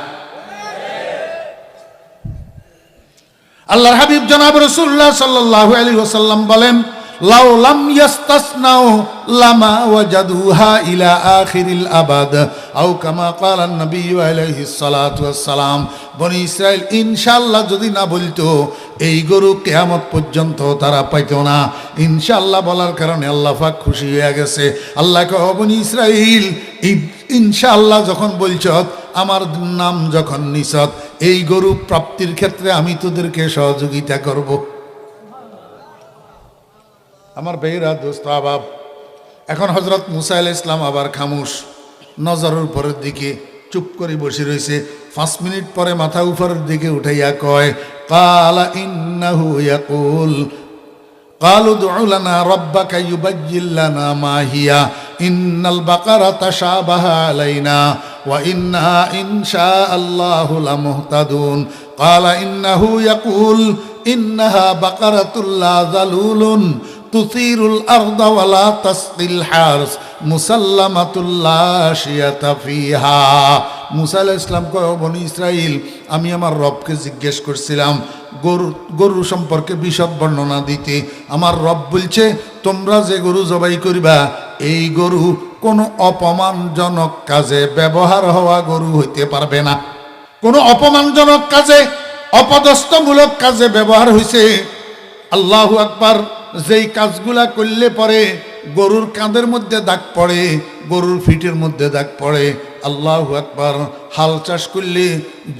আল্লাহর হাবিব জনাব রাসূলুল্লাহ সাল্লাল্লাহু আলাইহি ওয়াসাল্লাম বলেন, লাউ লাম ইয়াস্তাসনাউ লামা ওয়াজাদুহা ইলা আখিরিল আবাদ, আও কামা ক্বালা নবী আলাইহিস সালাতু ওয়াস সালাম। বনি ইসরাইল ইনশাআল্লাহ যদি না বলতো, এই গরু কিয়ামত পর্যন্ত তারা পাইতো না। ইনশাআল্লাহ বলার কারণে আল্লাহ পাক খুশি হয়ে গেছে। আল্লাহ কয়, বনি ইসরাইল ইনশাআল্লাহ যখন বলছত, আমার নাম যখন নিছত, এই গরু প্রাপ্তির ক্ষেত্রে আমি তোদেরকে সহযোগিতা করব। আমার বেহরা দোস্ত আবাব, এখন হজরত মুসা আলাইহিস সালাম আবার খামোশ, নজরের উপরের দিকে চুপ করে বসে রয়েছে। 5 মিনিট পরে মাথা উপরের দিকে উঠাইয়া কয়, কালা ইন্নাহু ইয়াকুল قالوا ادع لنا ربك يبين لنا ما هي إن البقرة تشابه علينا وإنا إن شاء الله لمهتدون قال إنه يقول إنها بقرة لا ذلول تثير الأرض ولا تسقي الحرث مسلمة لا شية فيها। মুসা আলাইহিস সালাম কয়, বনি ইসরাইল, আমি আমার রবকে জিজ্ঞেস করছিলাম গরু সম্পর্কে বিশদ বর্ণনা দিতে। আমার রব বলছে, তোমরা যে গরু জবাই করিবা, এই গরু কোনো অপমানজনক কাজে ব্যবহার হওয়া গরু হইতে পারবে না। কোনো অপমানজনক কাজে, অপদস্থমূলক কাজে ব্যবহার হইছে। আল্লাহু আকবার। যেই কাজগুলা করলে পরে গরুর কাঁধের মধ্যে দাগ পড়ে, গরুর ফিটের মধ্যে দাগ পড়ে। আল্লাহু আকবার। হাল চাষ করলে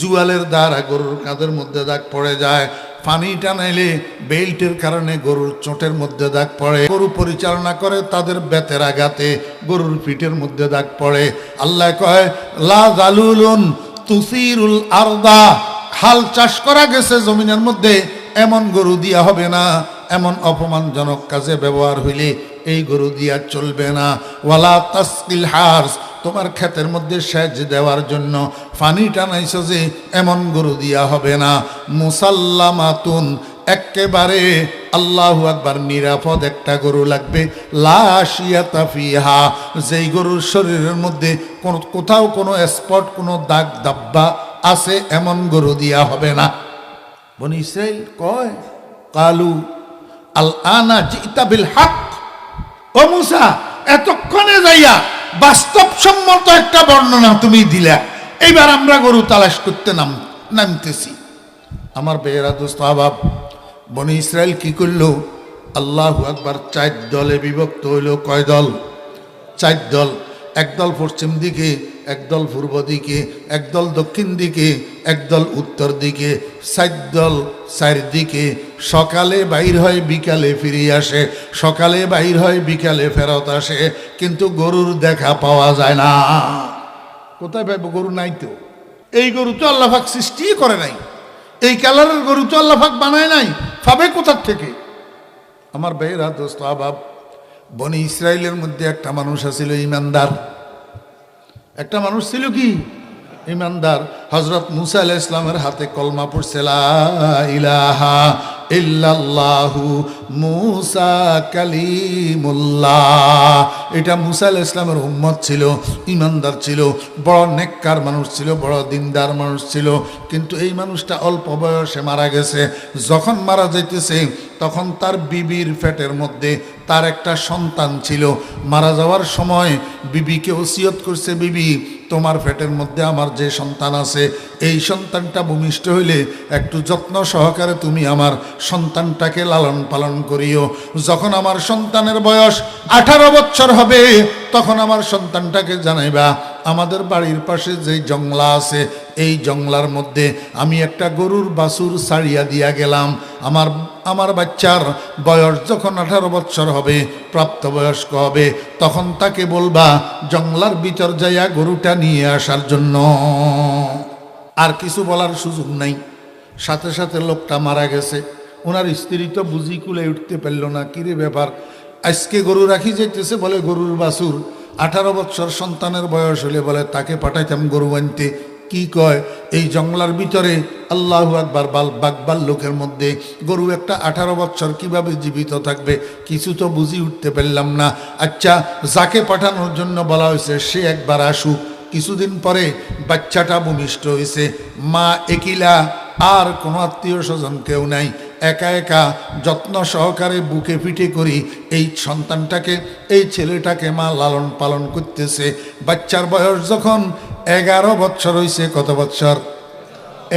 জুয়ালের দ্বারা গরুর কাঁধের মধ্যে দাগ পড়ে যায়। পানি টানাইলে বেল্টের কারণে গরুর চোটের মধ্যে দাগ পড়ে। গরু পরিচালনা করে তাদের বেতের আঘাতে গরুর পিঠের মধ্যে দাগ পড়ে। আল্লাহ কয়, লা জালুলুন তুসিরুল আরদা, হাল চাষ করা গেছে জমিনের মধ্যে, এমন গরু দিয়া হবে না। এমন অপমানজনক কাজে ব্যবহার হইলে এই গরু দিয়া চলবে না। ওয়ালা তাসকিল হারস, তোমার ক্ষেতের মধ্যে সেচ দেওয়ার জন্য পানি টানাইছো যে, এমন গরু দিয়া হবে না। মুসাল্লামাতুন, একেবারে আল্লাহু আকবার নিরাপদ একটা গরু লাগবে। লা শিয়াতা ফিহা, যেই গরুর শরীরের মধ্যে কোথাও কোনো স্পট, কোনো দাগ দাব্বা আছে, এমন গরু দিয়া হবে না। বনি ইসরাইল কয়, কালু আল আনা জিতা বিল হক। ও মুসা, এতক্ষণে যাইয়া বাস্তবসম্মত একটা বর্ণনা তুমি দিলা, এইবার আমরা গরু তালাশ করতে নামতেছি। আমার বেয়েরা দোস্ত আবাব, বনি ইসরাইল কি করলো? আল্লাহু আকবার। 4 দলে বিভক্ত হইল। কয় দল? 4 দল। একদল পশ্চিম দিকে, একদল পূর্ব দিকে, একদল দক্ষিণ দিকে, একদল উত্তর দিকে। 4 দল 4 দিকে। সকালে বাইর হয়, বিকালে ফিরে আসে। সকালে বাইর হয়, বিকালে ফেরত আসে, কিন্তু গরুর দেখা পাওয়া যায় না। কোথায় পাইব? গরু নাই তো। এই গরু তো আল্লাহ পাক সৃষ্টি করে নাই, এই কালারের গরু তো আল্লাহ পাক বানায় নাই, পাবে কোথার থেকে? আমার ভাইরা দোস্ত আবাব, বনি ইসরায়েলের মধ্যে একটা মানুষ ছিল ইমানদার। একটা মানুষ ছিল কি? ইমানদার। হযরত মুসা আলাইহিস সালামের হাতে কলমা পড়ছে, লা ইলাহা ইল্লাল্লাহু মুসা কালিমুল্লাহ। এটা মুসা আলাইহিস সালামের উম্মত ছিল, ইমানদার ছিল, বড় নেককার মানুষ ছিল, বড় দিনদার মানুষ ছিল। কিন্তু এই মানুষটা অল্প বয়সে মারা গেছে। যখন মারা যাইতেছে, তখন তার বিবির পেটের মধ্যে তার একটা সন্তান ছিল। মারা যাওয়ার সময় বিবিকে ওসিয়ত করছে, বিবি, তোমার পেটের মধ্যে আমার যে সন্তান আছে, এই সন্তানটা ভূমিষ্ঠ হইলে একটু যত্ন সহকারে তুমি আমার সন্তানটাকে লালন পালন করিও। যখন আমার সন্তানের বয়স 18 বছর হবে, তখন আমার সন্তানটাকে জানাইবা আমাদের বাড়ির পাশে যে জংলা আছে, এই জংলার মধ্যে আমি একটা গরুর বাছুর ছাড়িয়া দিয়া গেলাম। আমার বাচ্চার বয়স যখন 18 বছর হবে, প্রাপ্তবয়স্ক হবে, তখন তাকে বলবা জংলার ভিতর যাইয়া গরুটা নিয়ে আসার জন্য। আর কিছু বলার সুযোগ নাই। সাথে সাথে লোকটা মারা গেছে। ওনার স্ত্রী তো বুঝি কুলে উঠতে পারল না, কিরে ব্যাপার, আজকে গরু রাখি যাইতেছে, বলে গরুর বাছুর। 18 বছর সন্তানের বয়স হলে বলে তাকে পাঠাইতাম গরু আনতে। কি কয়, এই জঙ্গলার ভিতরে আল্লাহু আকবার বাগবাল লোকের মধ্যে গরু একটা 18 বছর কিভাবে জীবিত থাকবে, কিছু তো বুঝি উঠতে পারলাম না। আচ্ছা, যাকে পাঠানোর জন্য বলা হয়েছে সে একবার আসুক। কিছুদিন পরে বাচ্চাটা ভূমিষ্ঠ হয়েছে। মা একিলা, আর কোনো আত্মীয় স্বজন কেউ নাই। একা একা যত্ন সহকারে বুকে পিঠে করি এই সন্তানটাকে, এই ছেলেটাকে মা লালন পালন করতেছে। বাচ্চার বয়স যখন 11 বছর হয়েছে, কত বছর?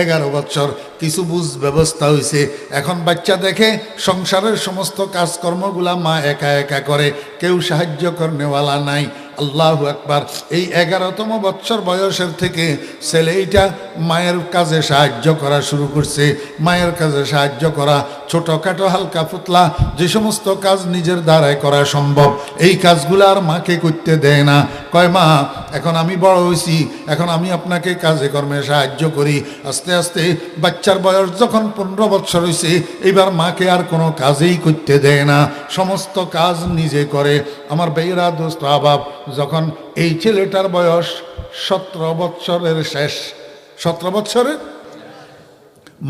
11 বছর। কিছু বুঝ ব্যবস্থা হয়েছে। এখন বাচ্চা দেখে সংসারের সমস্ত কাজকর্মগুলা মা একা একা করে, কেউ সাহায্য করনেওয়ালা নাই। আল্লাহু আকবার। এই 11তম বছর বয়সের থেকে ছেলেটা মায়ের কাজে সাহায্য করা শুরু করছে। মায়ের কাজে সাহায্য করা, ছোটোখাটো হালকা ফুতলা যে সমস্ত কাজ নিজের দ্বারাই করা সম্ভব, এই কাজগুলো আর মাকে করতে দেয় না। কয়, মা এখন আমি বড় হয়েছি, এখন আমি আপনাকে কাজে কর্মে সাহায্য করি। আস্তে আস্তে বাচ্চার বয়স যখন 15 বছর হয়েছে, এবার মাকে আর কোনো কাজেই করতে দেয় না, সমস্ত কাজ নিজে করে। আমার বেয়েরা দোস্ত আবাব, যখন এই ছেলেটার বয়স 17 বছরের শেষ, 17 বছরের,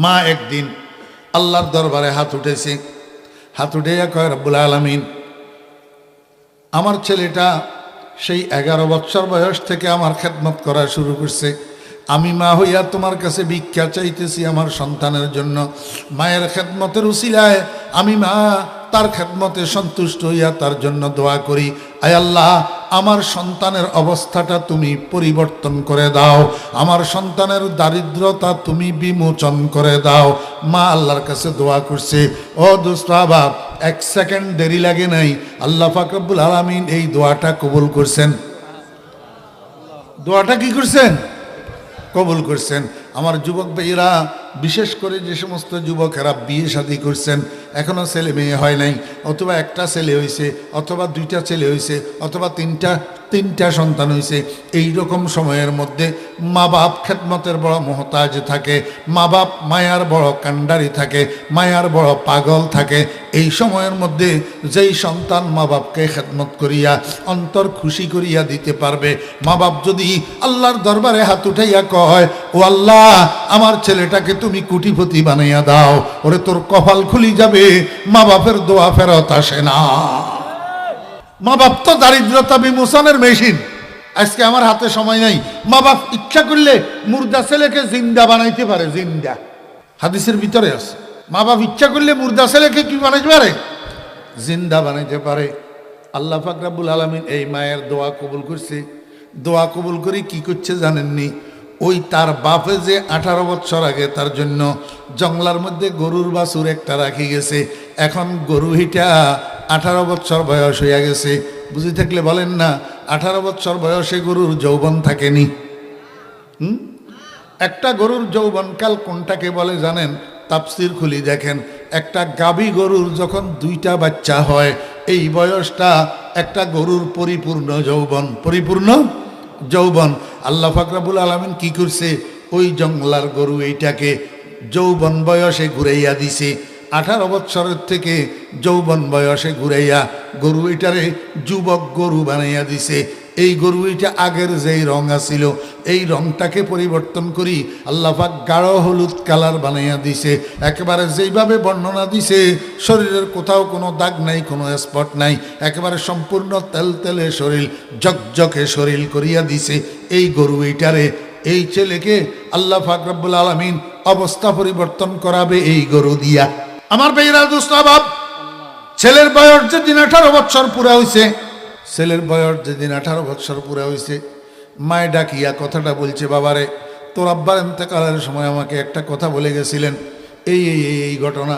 মা একদিন আল্লাহর দরবারে হাত উঠেছে। হাত উঠে কয়, রব্বুল আলামিন, আমার ছেলেটা সেই 11 বছর বয়স থেকে আমার খেদমত করা শুরু করছে। আমি মা হইয়া তোমার কাছে ভিক্ষা চাইতেছি আমার সন্তানের জন্য। মায়ের খেদমতের উসিলায় আমি মা তার খেদমতে সন্তুষ্ট হইয়া তার জন্য দোয়া করি। আয় আল্লাহ, আমার সন্তানের অবস্থাটা তুমি পরিবর্তন করে দাও, আমার সন্তানের দারিদ্রতা তুমি বিমোচন করে দাও। মা আল্লাহর কাছে দোয়া করছে। ও দোস্ত আবাব, 1 সেকেন্ড দেরি লাগে নাই, আল্লাহ পাক রব্বুল আলামিন এই দোয়াটা কবুল করছেন। দোয়াটা কি করছেন? কবুল করছেন। আমার যুবক ভাইয়েরা, বিশেষ করে যে সমস্ত যুবকেরা বিয়ে শাদী করছেন, এখনও ছেলে মেয়ে হয় নাই, অথবা একটা ছেলে হয়েছে, অথবা 2টা ছেলে হয়েছে, অথবা তিনটা সন্তান হয়েছে, এই রকম সময়ের মধ্যে মা বাপ খেদমতের বড় মহতাজ থাকে, মা বাপ মায়ার বড় কান্ডারি থাকে, মায়ার বড় পাগল থাকে। এই সময়ের মধ্যে যেই সন্তান মা বাপকে খেদমত করিয়া অন্তর খুশি করিয়া দিতে পারবে, মা বাপ যদি আল্লাহর দরবারে হাত উঠাইয়া কয়, ও আল্লাহ, আমার ছেলেটাকে তুমি কোটিপতি বানাইয়া দাও, ওরে তোর কপাল খুলি যাবে। মা বাপের দোয়া ফেরত আসে না। মা বাপ তো দারিদ্রতা বিমোচনের মেশিন। আজকে আমার হাতে সময় নাই, মা বাপ ইচ্ছা করলে মুর্দা ছেলেকে জিন্দা বানাইতে পারে। জিন্দা হাদিসের ভিতরে আছে, মা বাপ ইচ্ছা করলে মুর্দা ছেলেকে কি বানাইতে পারে? জিন্দা বানাইতে পারে। আল্লাহ পাক রব্বুল আলামিন এই মায়ের দোয়া কবুল করছে। দোয়া কবুল করে কি করছে জানেননি? ওই তার বাপে যে 18 বছর আগে তার জন্য জঙ্গলার মধ্যে গরুর বাছুর একটা রাখি গেছে, এখন গরু হিটা 18 বছর বয়স হইয়া গেছে। বুঝে থাকলে বলেন না, 18 বছর বয়সে গরুর যৌবন থাকেনি। একটা গরুর যৌবনকাল কোনটাকে বলে জানেন? তাফসীর খুলি দেখেন, একটা গাভী গরুর যখন 2টা বাচ্চা হয়, এই বয়সটা একটা গরুর পরিপূর্ণ যৌবন। পরিপূর্ণ যৌবন। আল্লাহ পাক রব্বুল আলামিন কি করছে? ওই জঙ্গলার গরু এইটাকে যৌবন বয়সে ঘুরাইয়া দিছে। 18 বছরের থেকে যৌবন বয়সে ঘুরাইয়া গরু এটারে যুবক গরু বানাইয়া দিছে। এই গরু এটা আগের যেই রং আছিল, এই রংটাকে পরিবর্তন করি আল্লাহ পাক গাঢ় হলুদ কালার বানাইয়া দিছে। একেবারে যেইভাবে বর্ণনা দিছে, শরীরের কোথাও কোনো দাগ নাই, কোনো স্পট নাই, একেবারে সম্পূর্ণ তেলতেলে শরীর, জকজকে শরীর করিয়া দিছে এই গরু এইটারে। এই ছেলেকে আল্লাহ পাক রব্বুল আলামিন অবস্থা পরিবর্তন করাবে এই গরু দিয়া। আমার ভাইরা দোস্ত আবাব, ছেলের বয়স যেদিন 18 বছর পুরা হয়েছে, ছেলের বয়স যেদিন 18 বছর পুরা হয়েছে, মায় ডাকিয়া কথাটা বলছে, বাবারে, তোর আব্বার ইন্তেকালের সময় আমাকে একটা কথা বলে গেছিলেন, এই এই এই এই ঘটনা।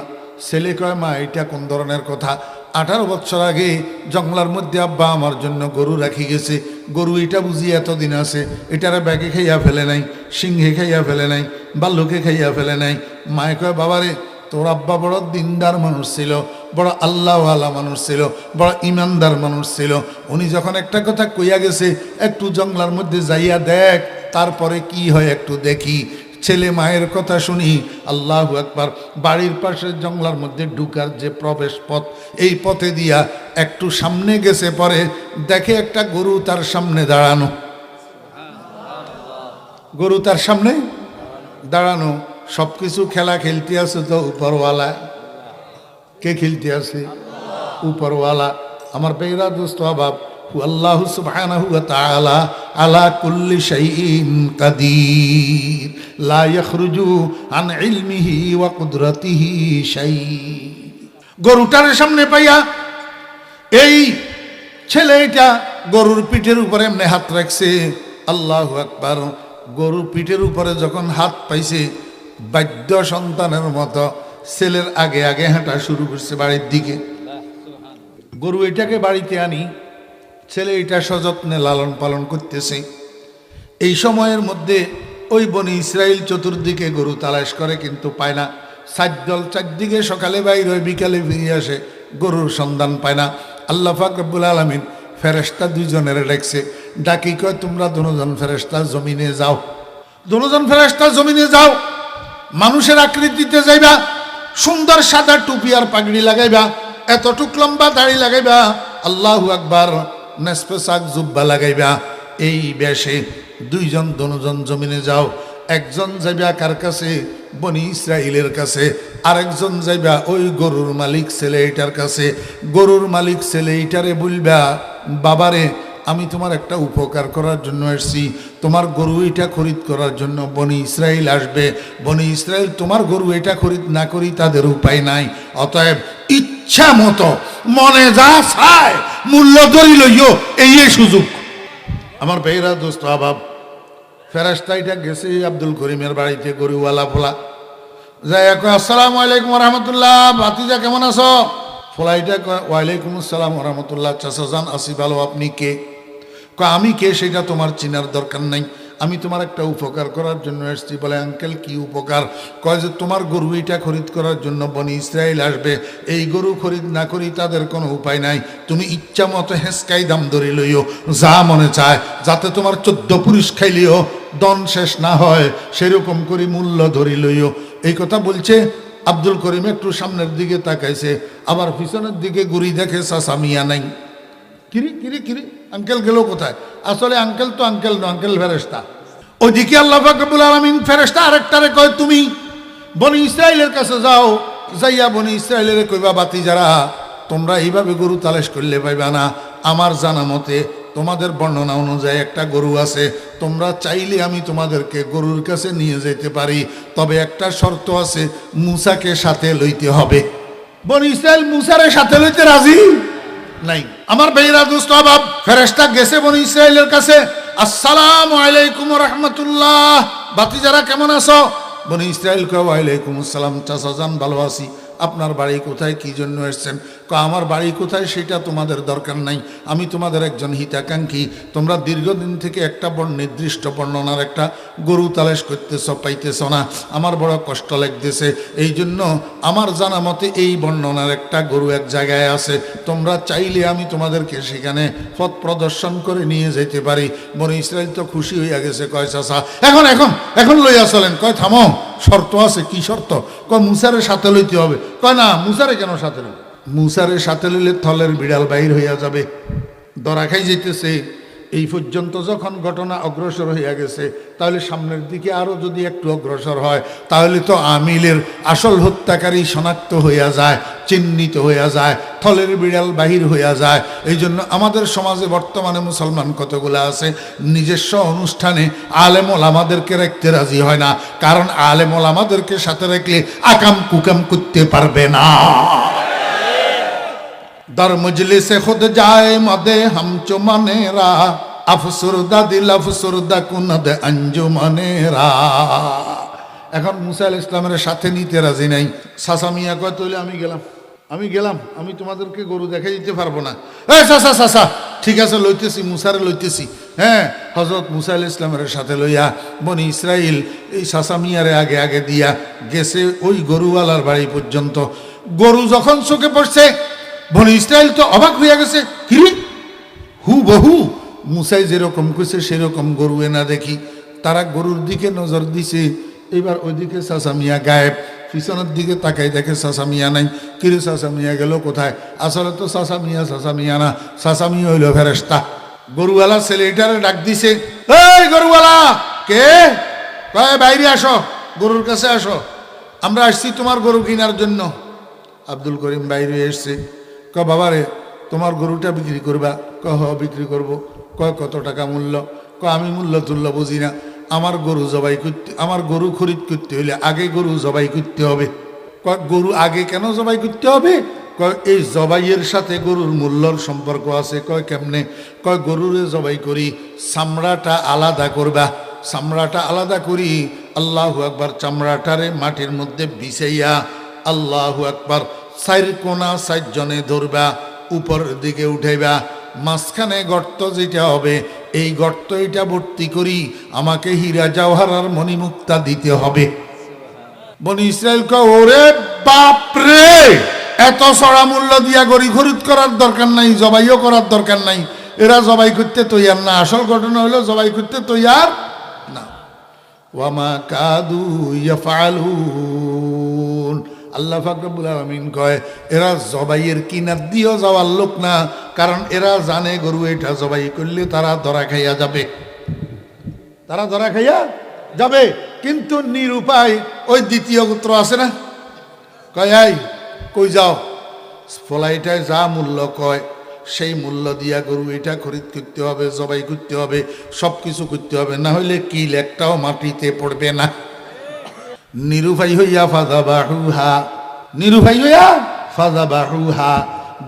ছেলে কয়, মা এটা কোন ধরনের কথা? 18 বছর আগে জঙ্গলার মধ্যে আব্বা আমার জন্য গরু রাখি গেছে। গরু এটা বুঝি এতদিন আছে, এটারে ব্যাগে খাইয়া ফেলে নাই, সিংহে খাইয়া ফেলে নাই, বাল্লুকে খাইয়া ফেলে নাই। মায়ে কয়, বাবারে তোর আব্বা বড় দিনদার মানুষ ছিল, বড় আল্লাহওয়ালা মানুষ ছিল, বড় ইমানদার মানুষ ছিল। উনি যখন একটা কথা কইয়া গেছে, একটু জঙ্গলার মধ্যে যাইয়া দেখ, তারপরে কি হয় একটু দেখি। ছেলে মায়ের কথা শুনি, আল্লাহু আকবার। বাড়ির পাশে জঙ্গলার মধ্যে ঢুকার যে প্রবেশ পথ, এই পথে দিয়া একটু সামনে গেছে, পরে দেখে একটা গরু তার সামনে দাঁড়ানো। গরু তার সামনে দাঁড়ানো। সব কিছু খেলা খেলতে আছে তো উপরওয়ালা। কে খেলতে আছে? উপরওয়ালা। আমার বেরা দোস্ত আবাব, আল্লাহ সুবহানাহু ওয়া তাআলা আলা কুল্লি শাইইন কাদির লা ইয়াখরুজু আন ইলমিহি ওয়া কুদরাতিহি শাই। গরুটার সামনে পাইয়া এই ছেলেটা গরুর পিঠের উপরে এমনি হাত রাখছে। আল্লাহু আকবার। গরুর পিঠের উপরে যখন হাত পাইছে, বাদ্য সন্তানের মতো ছেলের আগে আগে হাঁটা শুরু করছে বাড়ির দিকে। গরু এটাকে বাড়িতে আনি, ছেলে এটা সযত্নে লালন পালন করতেছে। এই সময়ের মধ্যে ওই বনি ইসরাইল চতুর্দিকে গরু তালাশ করে, কিন্তু পায় না। সাজ্জল চারদিকে সকালে বাইর হয়, বিকালে ফিরে আসে, গরুর সন্ধান পায় না। আল্লাহ পাক রব্বুল আলামিন ফেরেশতা দুইজনের ডাকছে। ডাকি কয়, তোমরা দুজন ফেরেশতা জমিনে যাও, দুজন ফেরেশতা জমিনে যাও, মানুষের আকৃতিতে যাইবা, সুন্দর সাদা টুপি আর পাগড়ি লাগাইবা, এতটুক লম্বা দাড়ি লাগাইবা, আল্লাহু আকবার, নেসপেসাক জুব্বা লাগাইবা। এই বেশে দুজন জমিনে যাও। একজন যাইবা কার কাছে? বনি ইসরাইলের কাছে। আরেকজন যাইবা ওই গরুর মালিক ছেলে এইটার কাছে। গরুর মালিক ছেলে এইটারে বলবা, বাবারে আমি তোমার একটা উপকার করার জন্য এসেছি, তোমার গরু এটা খরিদ করার জন্য বনি ইসরাইল আসবে। বনি ইসরাইল তোমার গরু এটা খরিদ না করি তাদের উপায় নাই, অতএব ইচ্ছা মতো মনে যা চায় মূল্য ধরি লইও, এই সুযোগ। আমার ভাইরা দোস্ত আবাব, ফেরেশতা এটা গেছে আব্দুল করিমের বাড়িতে, গরুওয়ালা ফোলা যাই কয়, আসসালামু আলাইকুম রহমতুল্লাহ, ভাতিজা কেমন আছো? ফোলাইটা কয়, ওয়ালাইকুম আসসালাম রহমতুল্লাহ, চাচা যান আছি ভালো, আপনি কে? কয়, আমি কে সেটা তোমার চিনার দরকার নাই, আমি তোমার একটা উপকার করার জন্য এসেছি। বলে, আঙ্কেল কি উপকার? কয় যে তোমার গরু এটা খরিদ করার জন্য বনি ইসরাইল আসবে, এই গরু খরিদ না করি তাদের কোনো উপায় নাই, তুমি ইচ্ছা মতো হেসকাই দাম ধরে লইও, যা মনে চায়, যাতে তোমার 14 পুরুষ খাইলেও দন শেষ না হয়, সেরকম করে মূল্য ধরি লইও। এই কথা বলছে। আব্দুল করিম একটু সামনের দিকে তাকাইছে, আবার পিছনের দিকে ঘুরি দেখে চাচা মিয়া নাই। কিরি কিরি কিরি, আঙ্কেল গেল কোথায়? আসলে আঙ্কেল তো আঙ্কেল না, আঙ্কেল ফেরেশতা। ওইদিকে আল্লাহ পাক রব্বুল আলামিন ফেরেশতা আরেকটারে কয়, তুমি বনি ইসরাইলের কাছে যাও, যাইয়া বনি ইসরাইলের কইবা, বাতি যারা তোমরা এইভাবে গরু তালাশ করলে পাইবা না। আমার জানা মতে তোমাদের বর্ণনা অনুযায়ী একটা গরু আছে, তোমরা চাইলে আমি তোমাদেরকে গরুর কাছে নিয়ে যেতে পারি, তবে একটা শর্ত আছে, মুসাকে সাথে লইতে হবে। বনি ইসরাইল মুসারে সাথে লইতে রাজি নাই। আমার ভাইরা দোস্ত আবাব, ফেরেশতা গেছে বনি ইসরাইলের কাছে, আসসালামু আলাইকুম রাহমাতুল্লাহ, ভাতিজারা কেমন আছো? বনি ইসরাইল কয়, ওয়ালাইকুম আসসালাম, চাচা যান ভালো আছি, আপনার বাড়ি কোথায়, কি জন্য এসেছেন? আমার বাড়ি কোথায় সেটা তোমাদের দরকার নাই, আমি তোমাদের একজন হিতাকাঙ্ক্ষী, তোমরা দীর্ঘদিন থেকে একটা নির্দিষ্ট বর্ণনার একটা গরু তালাশ করতেছ, পাইতেছ না, আমার বড় কষ্ট লাগতেছে, এই জন্য আমার জানা মতে এই বর্ণনার একটা গরু এক জায়গায় আছে, তোমরা চাইলে আমি তোমাদেরকে সেখানে পথ প্রদর্শন করে নিয়ে যেতে পারি। বনি ইসরাইল তো খুশি হইয়া গেছে, কয় চাচা এখন এখন এখন লইয়া চলেন। কয় থামো, শর্ত আছে। কি শর্ত? কয় মুসারের সাথে লইতে হবে। কয় না, মুসারে কেন সাথে লইবে? মুসারের সাথে লইলে থলের বিড়াল বাইর হইয়া যাবে, ধরা খাই যেতেছে। এই পর্যন্ত যখন ঘটনা অগ্রসর হইয়া গেছে, তাহলে সামনের দিকে আরো যদি একটু অগ্রসর হয়, তাহলে তো আমিলের আসল হত্যাকারী শনাক্ত হইয়া যায়, চিহ্নিত হইয়া যায়, থলের বিড়াল বাহির হইয়া যায়। এই জন্য আমাদের সমাজে বর্তমানে মুসলমান কতগুলো আছে, নিজস্ব অনুষ্ঠানে আলেম ওলামাদেরকে রাখতে রাজি হয় না, কারণ আলেম ওলামাদেরকে সাথে রাখলে আকাম কুকাম করতে পারবে না। দর মজলিসে খুদ যায় মদে হামচুমানেরা, আফসুরদা দিল আফসুরদা কুনদ আঞ্জুমানেরা। এখন মুসা আলাইহিস সালামের সাথে নিতে রাজি নাই। সাসা মিয়া কয়, তাহলে আমি গেলাম, আমি গেলাম, আমি তোমাদেরকে গরু দেখাই দিতে পারবো না। এই চাচা চাচা, ঠিক আছে লইতেছি, মুসারে লইতেছি। হ্যাঁ, হজরত মুসা আলাইহিস সালামের সাথে লইয়া বনি ইসরাইল এই চাচা মিয়ারে আগে আগে দিয়া গেছে ওই গরুওয়ালার বাড়ি পর্যন্ত। গরু যখন চোখে পড়ছে, বনি ইসরাইল তো অবাক হইয়া গেছে। কি হুবহু মুসাই যেরকম কইছে সেরকম গরু এনা দেখি। তারা গরুর দিকে নজর দিছে। এবার ওইদিকে চাচা মিয়া গায়েব। পিছনের দিকে তাকাই দেখে চাচা মিয়া নাই। কিরে চাচা মিয়া গেল কোথায়? আসলে তো চাচা মিয়া না, চাচা মিয়া হইল ফেরেশতা। গরুওয়ালা ছেলেটারে ডাক দিছে, এই গরুওয়ালা কে? কয় বাইরে আসো, গরুর কাছে আসো, আমরা আসছি তোমার গরু কেনার জন্য। আব্দুল করিম বাইরে এসছে। ক বাবারে, তোমার গরুটা বিক্রি করবা? ক হ বিক্রি করবো। কয় কত টাকা মূল্য? ক আমি মূল্য তুল্য বুঝি না, আমার গরু জবাই করতে, আমার গরু খরিদ করতে হইলে আগে গরু জবাই করতে হবে। কয় গরু আগে কেন জবাই করতে হবে? কয় এই জবাইয়ের সাথে গরুর মূল্যর সম্পর্ক আছে। কয় কেমনে? কয় গরুরে জবাই করি, চামড়াটা আলাদা করবা, চামড়াটা আলাদা করি, আল্লাহু আকবার, চামড়াটারে মাটির মধ্যে বিছাইয়া আল্লাহু আকবার চার কোনা চারজনে ধরবা, উপরের দিকে উঠাইবা, মাঝখানে গর্ত যেটা হবে এই গর্ত এটা ভর্তি করি আমাকে হীরা জওহরার মণিমুক্তা দিতে হবে। বনি ইসরাইল কয় ওরে বাপরে, এত চড়া মূল্য দিয়া গরি খরিদ করার দরকার নাই, জবাইও করার দরকার নাই, এরা জবাই করতে তৈয়ার না। আসল ঘটনা হলো জবাই করতে তৈয়ার না। ওয়ামা কাদু ইয়াফআলুন, আল্লাহ পাক রব্বুল আলামিন কয় এরা জবাইয়ের কিনার দিয়েও যাওয়ার লোক না, কারণ এরা জানে গরু এটা জবাই করলে তারা ধরা খাইয়া যাবে, তারা ধরা খাইয়া যাবে। কিন্তু নিরুপায় ওই দ্বিতীয় গোত্র আছে না, কয় এই কই যাও, ফলাইটায় যা মূল্য কয় সেই মূল্য দিয়া গরু এটা খরিদ করতে হবে, জবাই করতে হবে, সব কিছু করতে হবে, না হইলে কিল একটাও মাটিতে পড়বে না। নিরুপায় হইয়া ফাযাবাহুহা, নিরুপায় হইয়া ফাযাবাহুহা,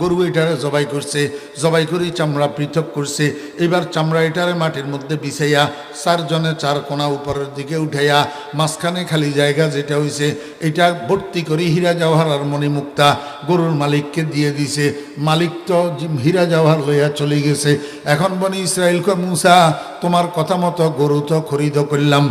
গরু এটারে জবাই করছে, জবাই করে চামড়া পৃথক করছে। এবার চামড়া এটারে মাটির মধ্যে বিছাইয়া চারজনে চার কোনা উপরের দিকে উঠাইয়া মাঝখানে খালি জায়গা যেটা হইছে এটা ভর্তি করে হীরা জওহরার মণিমুক্তা গরুর মালিককে দিয়ে দিছে। মালিক তো হীরা জওহর লইয়া চলে গেছে। এখন বনি ইসরাইল কয় মুসা, তোমার কথা মতো গরু তো খরিদ করলাম,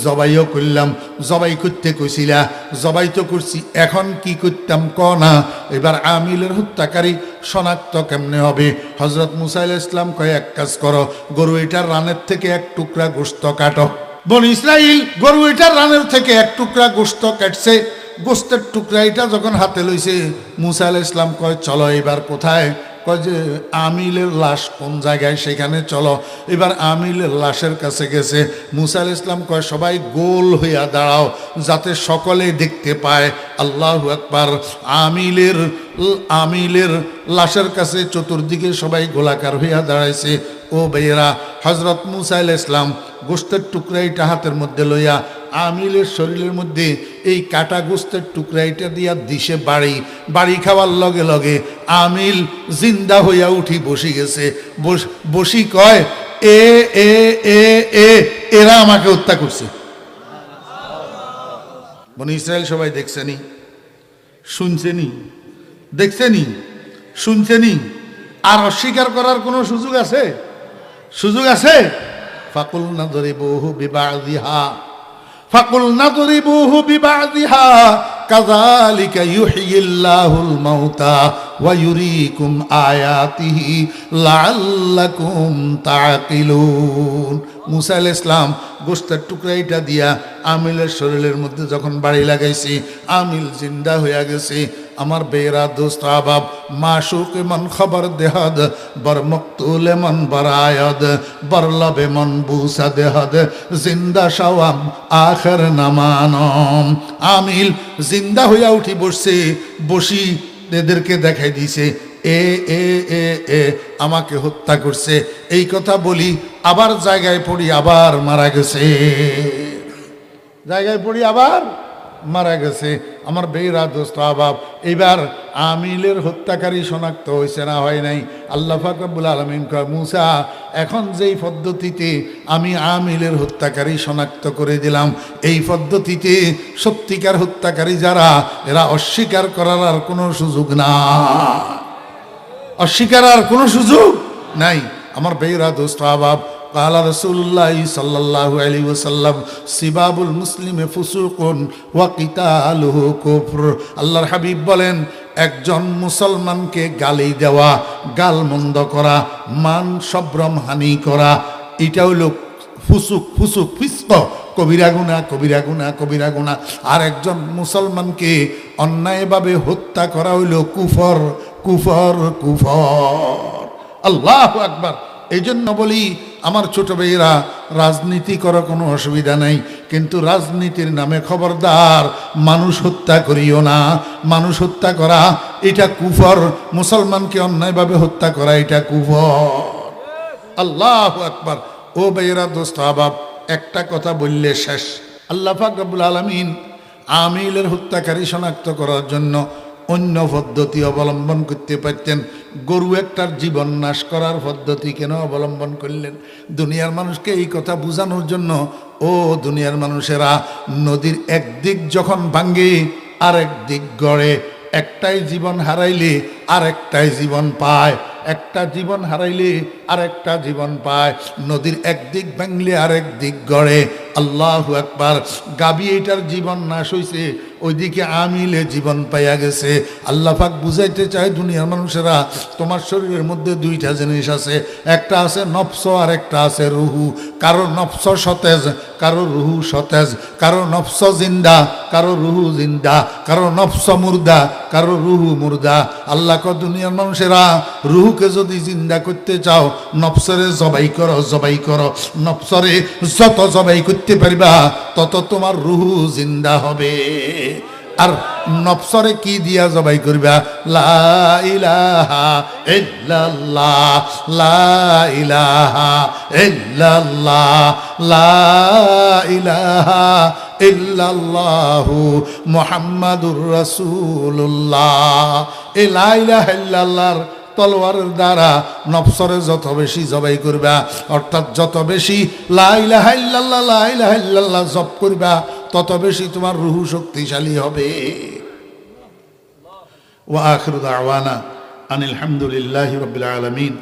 জবাইও করলাম, জবাই করতে কইছিলা, জবাই তো করছি, এখন কি করতাম ক না। এবার আমিলের হত্যাকারী শনাক্ত কেমনে হবে? হজরত মুসা আলাইহিস সালাম কয় এক কাজ করো, গরু এটার রানের থেকে এক টুকরা গোশত কাটো। বনি ইসরাইল গরু এটার রানের থেকে এক টুকরা গোশত কাটছে। গোশতের টুকরা এটা যখন হাতে লইছে, মুসা আলাইহিস সালাম কয় চলো এবার কোথায়? কয় যে আমিলের লাশ কোন জায়গায়, সেখানে চলো। এবার আমিলের লাশের কাছে গেছে। মুসা আলাইহিস সালাম কয় সবাই গোল হইয়া দাঁড়াও যাতে সকলে দেখতে পায়। আল্লাহু আকবার। আমিলের লাশের কাছে চতুর্দিকে সবাই গোলাকার হইয়া দাঁড়াইছে। ও বেয়েরা, হজরত মুসা আলাইহিস সালাম গোশতের টুকরাইটা হাতের মধ্যে লইয়া আমিলের শরীরের মধ্যে এই কাটা গোস্তের টুকরাইটা দিয়া দিশে বাড়ি খাওয়ার লগে লগে আমিল জিন্দা হইয়া উঠি বসি গেছে। বসি কয় এ এ এ এ এরা আমাকে হত্যা করছে। বনি ইসরায়েল সবাই দেখছেনি, শুনছেনি, দেখছেনি, শুনছেনি, আর অস্বীকার করার কোনো সুযোগ আছে? সুযোগ আছে? ফাকুলনা দরিবুহু বিবাযিহা, ফাকুলনা দরিবুহু বিবাযিহা কাযালিকা ইউহয়িল্লাহুল মাউতা ওয়া ইউরিকুম আয়াতিহি লাআল্লাকুম তাআকিলুন। মুসা আলাইহিস সালাম গোশতের টুকরাইটা দিয়া আমিলের শরীরের মধ্যে যখন বাড়ি লাগাইছি, আমিল জিন্দা হইয়া গেছে। আমার বেরা দোস্ত আবাব মাশুক মন খবর দেহদ বর মকতুল মন বরায়দ বরলবে মন বুসা দেহদ জিন্দা শাওয়াম আখর নামানম। আমিল জিন্দা হইয়া উঠি বসছে, বসি এদেরকে দেখাই দিছে এ এ এ এ আমাকে হত্যা করছে। এই কথা বলি আবার জায়গায় পড়ি আবার মারা গেছে, জায়গায় পড়ি আবার মারা গেছে। আমার বেরা দোস্ত আবাব, এইবার আমিলের হত্যাকারী শনাক্ত হয়েছে না হয় নাই? আল্লাহ পাক রব্বুল আলামিন কয় মুসা এখন যেই পদ্ধতিতে আমি আমিলের হত্যাকারী শনাক্ত করে দিলাম, এই পদ্ধতিতে সত্যিকার হত্যাকারী যারা, এরা অস্বীকার করার আর কোনো সুযোগ না, অস্বীকার আর কোনো সুযোগ নাই। আমার বেইরা দোস্ত আবাব, قال رسول الله صلى الله عليه وسلم سباب المسلم فسوق وقتاله كفر। আল্লাহর হাবিব বলেন, একজন মুসলমানকে গালি দেওয়া, গালমন্দ করা, মান সম্ভ্রম হানি করা, এটা হলো ফুসুক, ফুসুক ফিস্ক, কবিরা গুনাহ, কবিরা গুনাহ, কবিরা গুনাহ। আর একজন মুসলমানকে অন্যায়ভাবে হত্যা করা হইল কুফর, কুফর, কুফর। আল্লাহু আকবার। এই জন্য বলি আমার ছোট ভাইয়েরা, রাজনীতি করা কোনো অসুবিধা নাই, কিন্তু রাজনীতির নামে খবরদার মানুষ হত্যা করিও না। মানুষ হত্যা করা এটা কুফর, মুসলমানকে অন্যায়ভাবে হত্যা করা এটা কুফর। আল্লাহু আকবার। ও ভাইয়েরা, দোস্ত আহবাব, একটা কথা বললে শেষ। আল্লাহ পাক রব্বুল আলামিন আমিলের হত্যাকারী শনাক্ত করার জন্য অন্য পদ্ধতি অবলম্বন করতে পারতেন। গরু একটার জীবন নাশ করার পদ্ধতি কেন অবলম্বন করলেন? দুনিয়ার মানুষকে এই কথা বোঝানোর জন্য, ও দুনিয়ার মানুষেরা, নদীর একদিক যখন ভাঙ্গে আরেক দিক গড়ে, একটাই জীবন হারাইলে আরেকটাই জীবন পায়, একটা জীবন হারাইলে আরেকটা জীবন পায়। নদীর একদিক ভাঙলে আরেক দিক গড়ে। আল্লাহু আকবার। গাবি এটার জীবন নাশ হইছে, ওইদিকে আমিলে জীবন পাইয়া গেছে। আল্লাহ পাক বুঝাইতে চায়, দুনিয়ার মানুষেরা, তোমার শরীরের মধ্যে দুইটা জিনিস আছে, একটা আছে নফস আর একটা আছে রুহু। কারো নফস সতেজ, কারো রুহু সতেজ, কারো নফস জিন্দা, কারো রুহু জিন্দা, কারো নফস মুর্দা, কারো রুহু মুর্দা। আল্লাহ কয়, দুনিয়ার মানুষেরা, রুহুকে যদি জিন্দা করতে চাও, নফসরে জবাই করো, জবাই করো। নফসরে যত জবাই করতে পারবা তত তোমার রুহু জিন্দা হবে। আর নফসরে কি দিয়া জবাই করবা? লা ইলাহা ইল্লাল্লাহ, লা ইলাহা ইল্লাল্লাহ, লা ইলাহা ইল্লাল্লাহু মুহাম্মাদুর রাসূলুল্লাহ। এই লা ইলাহা ইল্লাল্লাহর তলোয়ারের দ্বারা নফসরে যত বেশি জবাই করবা, অর্থাৎ যত বেশি লা ইলাহা ইল্লাল্লাহ, লা ইলাহা ইল্লাল্লাহ জপ করবা, তত বেশি তোমার রুহু শক্তিশালী হবে। ওয়া আখিরু দাওয়ানা আনিল হামদুলিল্লাহি রাব্বিল আলামিন।